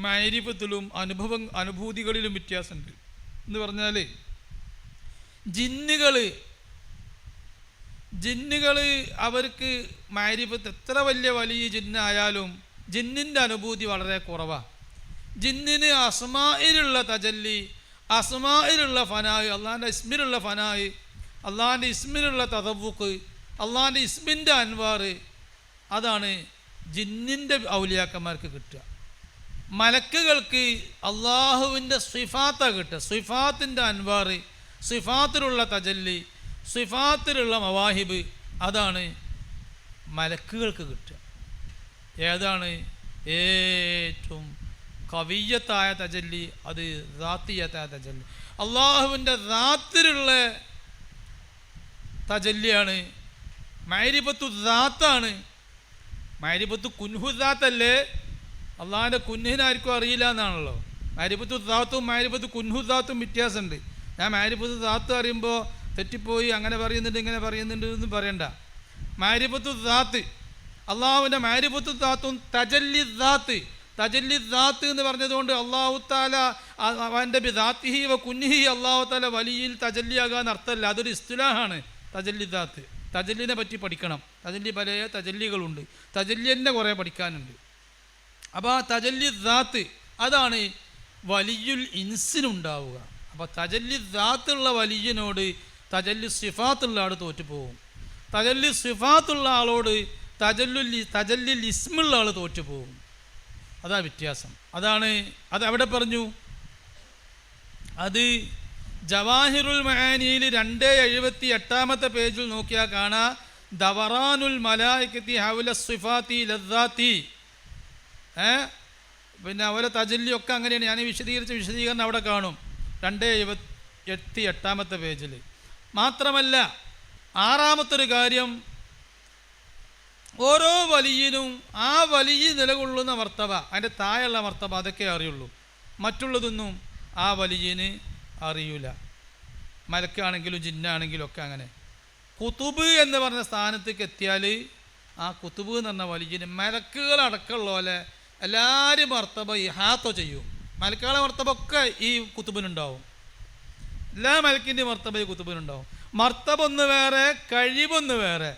മഅരിഫത്തിലും അനുഭൂതികളിലും വ്യത്യാസമുണ്ട്. എന്ന് പറഞ്ഞാൽ ജിന്നുകൾ അവർക്ക് മഅരിഫത്ത് എത്ര വലിയ ജിന്നായാലും ജിന്നിൻ്റെ അനുഭൂതി വളരെ കുറവാണ്. ജിന്നിന് അസ്മാഇലുള്ള തജല്ലി, അസ്മാഇലുള്ള ഫനായ്, അള്ളാഹിൻ്റെ ഇസ്മിലുള്ള ഫനായ്, അള്ളാഹിൻ്റെ ഇസ്മിലുള്ള തദവ്വുക്ക്, അള്ളാഹിൻ്റെ ഇസ്മിൻ്റെ അൻവാർ, അതാണ് ജിന്നിൻ്റെ ഔലിയാക്കന്മാർക്ക് കിട്ടുക. മലക്കുകൾക്ക് അള്ളാഹുവിൻ്റെ സിഫാത്താണ് കിട്ടുക, സിഫാത്തിൻ്റെ അൻവാർ, സിഫാത്തിലുള്ള തജല്ലി, സിഫാത്തിലുള്ള മവാഹിബ്, അതാണ് മലക്കുകൾക്ക് കിട്ടുക. ഏതാണ് ഏറ്റവും കവിയ്യത്തായ തജല്ലി? അത് ദാത്തിയത്തായ തജല്ലി, അള്ളാഹുവിൻ്റെ ദാത്തിലുള്ള തജല്ലിയാണ്. മഅരിഫത്തു ദാത്താണ്. മഅരിഫത്തു കുൻഹു ദാത്തല്ലേ? അള്ളാഹിൻ്റെ കുൻഹിനായിരിക്കും അറിയില്ല എന്നാണല്ലോ. മഅരിഫത്തു ദാത്തും മഅരിഫത്തു കുൻഹു ദാത്തും വ്യത്യാസമുണ്ട്. ഞാൻ മഅരിഫത്തു ദാത്ത് അറിയുമ്പോൾ തെറ്റിപ്പോയി അങ്ങനെ പറയുന്നുണ്ട് ഇങ്ങനെ പറയുന്നുണ്ട് എന്ന് പറയണ്ട. മഅരിഫത്തു ദാത്ത്, അള്ളാഹുവിൻ്റെ മഅരിഫത്തു ദാത്തും തജല്ലി ദാത്ത് എന്ന് പറഞ്ഞതുകൊണ്ട് അള്ളാഹു താല അവൻ്റെ ബിദാത്തിഹി വ കുന്നിഹി അള്ളാഹു താല വലിയിൽ തജല്ലിയാകാൻ അർത്ഥമല്ല. അതൊരു ഇസ്തിലാഹാണ് തജല്ലി ദാത്ത്. തജല്ലിനെ പറ്റി പഠിക്കണം. തജല്ലി പല തജല്ലികളുണ്ട്, തജല്ലി തന്നെ കുറേ പഠിക്കാനുണ്ട്. അപ്പോൾ ആ തജല്ലി ദാത്ത് അതാണ് വലിയുൽ ഇൻസിനുണ്ടാവുക. അപ്പോൾ തജല്ലി ദാത്തുള്ള വലിയനോട് തജല്ലി സിഫാത്തുള്ള ആൾ തോറ്റുപോകും. തജല്ലി സിഫാത്തുള്ള ആളോട് തജല്ലി ഇസ്മുള്ള ആൾ തോറ്റുപോകും. അതാ വ്യത്യാസം. അത് അവിടെ പറഞ്ഞു. അത് ജവാഹിറുൽ മആനിയിൽ 278 പേജിൽ നോക്കിയാൽ കാണാം. ദവറാനുൽ മലായികത്തി ഹൗല സിഫാത്തി ലദ്ദാത്തി. പിന്നെ അവരെ തജല്ലിയൊക്കെ അങ്ങനെയാണ്. ഞാൻ വിശദീകരണം അവിടെ കാണും 278 പേജിൽ. മാത്രമല്ല 6-മത്തൊരു കാര്യം, ഓരോ വലിയനും ആ വലിയ നിലകൊള്ളുന്ന മർത്തബ, അതിൻ്റെ താഴെയുള്ള മർത്തബ അതൊക്കെ അറിയുള്ളൂ. മറ്റുള്ളതൊന്നും ആ വലിയന് അറിയില്ല. മലക്കാണെങ്കിലും ജിന്നാണെങ്കിലും ഒക്കെ അങ്ങനെ. കുതുബ് എന്ന് പറഞ്ഞ സ്ഥാനത്തേക്ക് എത്തിയാൽ ആ കുതുബ് എന്ന് പറഞ്ഞ വലിയന് മലക്കുകളടക്കമുള്ള പോലെ എല്ലാവരും മർത്തബ ഇഹാത്ത ചെയ്യും. മലക്കുകളെ മർത്തബ ഒക്കെ ഈ കുതുബിനുണ്ടാവും. എല്ലാ മലക്കിൻ്റെ മർത്തബ കുത്തുബിനുണ്ടാവും. മർത്തബ ഒന്ന് വേറെ, കഴിവൊന്ന് വേറെ.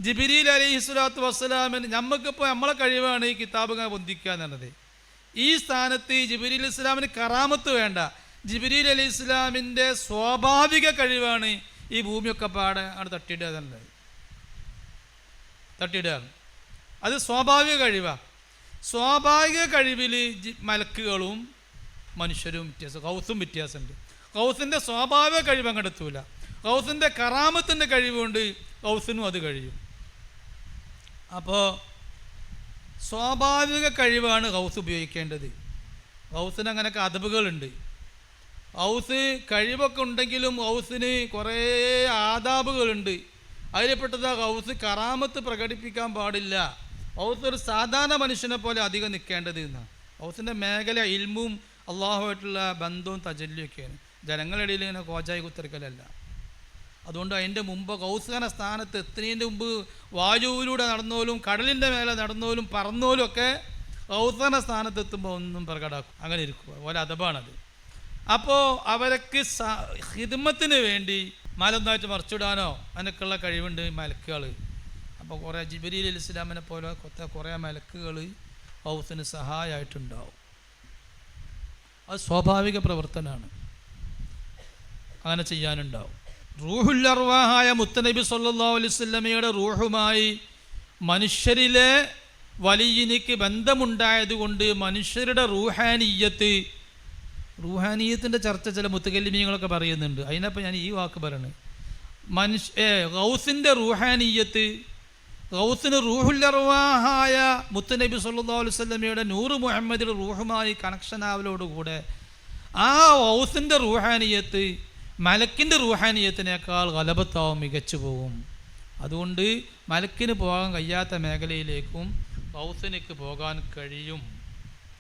ജിബ്രീൽ അലൈഹിസ്സലാത്തു വസ്സലാമിന് നമുക്കിപ്പോൾ നമ്മളെ കഴിവാണ് ഈ കിതാബ് പൊന്തിക്കുക എന്നുള്ളത്. ഈ സ്ഥാനത്ത് ജിബ്രീൽ ഇസ്ലാമിന് കറാമത്ത് വേണ്ട. ജിബ്രീൽ അലൈഹി ഇസ്ലാമിൻ്റെ സ്വാഭാവിക കഴിവാണ് ഈ ഭൂമിയൊക്കെ പാടെ ആണ് തട്ടിയിടുക എന്നുള്ളത്. തട്ടിയിടുകയാണ്, അത് സ്വാഭാവിക കഴിവാണ്. സ്വാഭാവിക കഴിവിൽ മലക്കുകളും മനുഷ്യരും വ്യത്യാസം, ഗൗസും വ്യത്യാസമുണ്ട്. ഗൗസിൻ്റെ സ്വാഭാവിക കഴിവ് അങ്ങെടുത്തൂല. ഗൗസിൻ്റെ കറാമത്തിൻ്റെ കഴിവുകൊണ്ട് ഗൗസിനും അത് കഴിയും. അപ്പോൾ സ്വാഭാവിക കഴിവാണ് ഗൗസ് ഉപയോഗിക്കേണ്ടത്. ഗൗസിന് അങ്ങനെയൊക്കെ അദബുകളുണ്ട്. ഗൗസ് കഴിവൊക്കെ ഉണ്ടെങ്കിലും ഗൗസിന് കുറേ ആദാബുകളുണ്ട്. അതിൽപ്പെട്ടത് ഗൗസ് കറാമത്ത് പ്രകടിപ്പിക്കാൻ പാടില്ല. ഗൗസ് ഒരു സാധാരണ മനുഷ്യനെ പോലെ അധികം നിൽക്കേണ്ടത് എന്നാണ്. ഗൗസിൻ്റെ മേഖല ഇൽമും അള്ളാഹുമായിട്ടുള്ള ബന്ധവും തജല്ലിയൊക്കെയാണ്. ജനങ്ങളുടെ ഇടയിൽ ഇങ്ങനെ കോച്ചായി കുത്തിരിക്കലല്ല. അതുകൊണ്ട് അതിൻ്റെ മുമ്പ് ഗൗസ്ഖാന സ്ഥാനത്ത് എത്തുന്നതിൻ്റെ മുമ്പ് വായുവിലൂടെ നടന്നോലും കടലിൻ്റെ മേലെ നടന്നോലും പറന്നോലും ഒക്കെ ഗൗസ്ഖാന സ്ഥാനത്ത് എത്തുമ്പോൾ ഒന്നും പ്രകടാക്കും. അങ്ങനെ ഇരിക്കുക പോലെ അദബാണത്. അപ്പോൾ അവർക്ക് ഹിദ്മത്തിന് വേണ്ടി മലൊന്നായിട്ട് മറിച്ചിടാനോ അതിനൊക്കെയുള്ള കഴിവുണ്ട് മലക്കുകൾ. അപ്പോൾ കുറേ ജിബ്രീൽ അലൈഹി ഇസ്ലാമിനെ പോലെ കുറേ മലക്കുകൾ ഗൗസിന് സഹായമായിട്ടുണ്ടാവും. അത് സ്വാഭാവിക പ്രവർത്തനമാണ്, അങ്ങനെ ചെയ്യാനുണ്ടാവും. റൂഹുൽ അർവാഹായ മുത്തനബി സല്ലല്ലാഹു അലൈഹി വസല്ലമയുടെ റൂഹുമായി മനുഷ്യരിലെ വലിയനിക്ക് ബന്ധമുണ്ടായതുകൊണ്ട് മനുഷ്യരുടെ റൂഹാനിയത്തിൻ്റെ ചർച്ച ചില മുത്തകല്ലിമീങ്ങളൊക്കെ പറയുന്നുണ്ട്. അതിനപ്പോൾ ഞാൻ ഈ വാക്ക് പറയണേ. ഗൗസിൻ്റെ റൂഹാനിയത്ത്, ഗൗസിന് റൂഹുൽ അർവാഹായ മുത്തനബി സല്ലല്ലാഹു അലൈഹി വസല്ലമയുടെ നൂറ് മുഹമ്മദിൻ്റെ റൂഹുമായി കണക്ഷൻ ആവലോടുകൂടെ ആ ഗൗസിൻ്റെ റൂഹാനിയത്ത് മലക്കിൻ്റെ റൂഹാനിയത്തിനേക്കാൾ ഗലബത്താവും, മികച്ചു പോവും. അതുകൊണ്ട് മലക്കിന് പോകാൻ കഴിയാത്ത മേഖലയിലേക്കും ഗൗസിനിക്ക് പോകാൻ കഴിയും.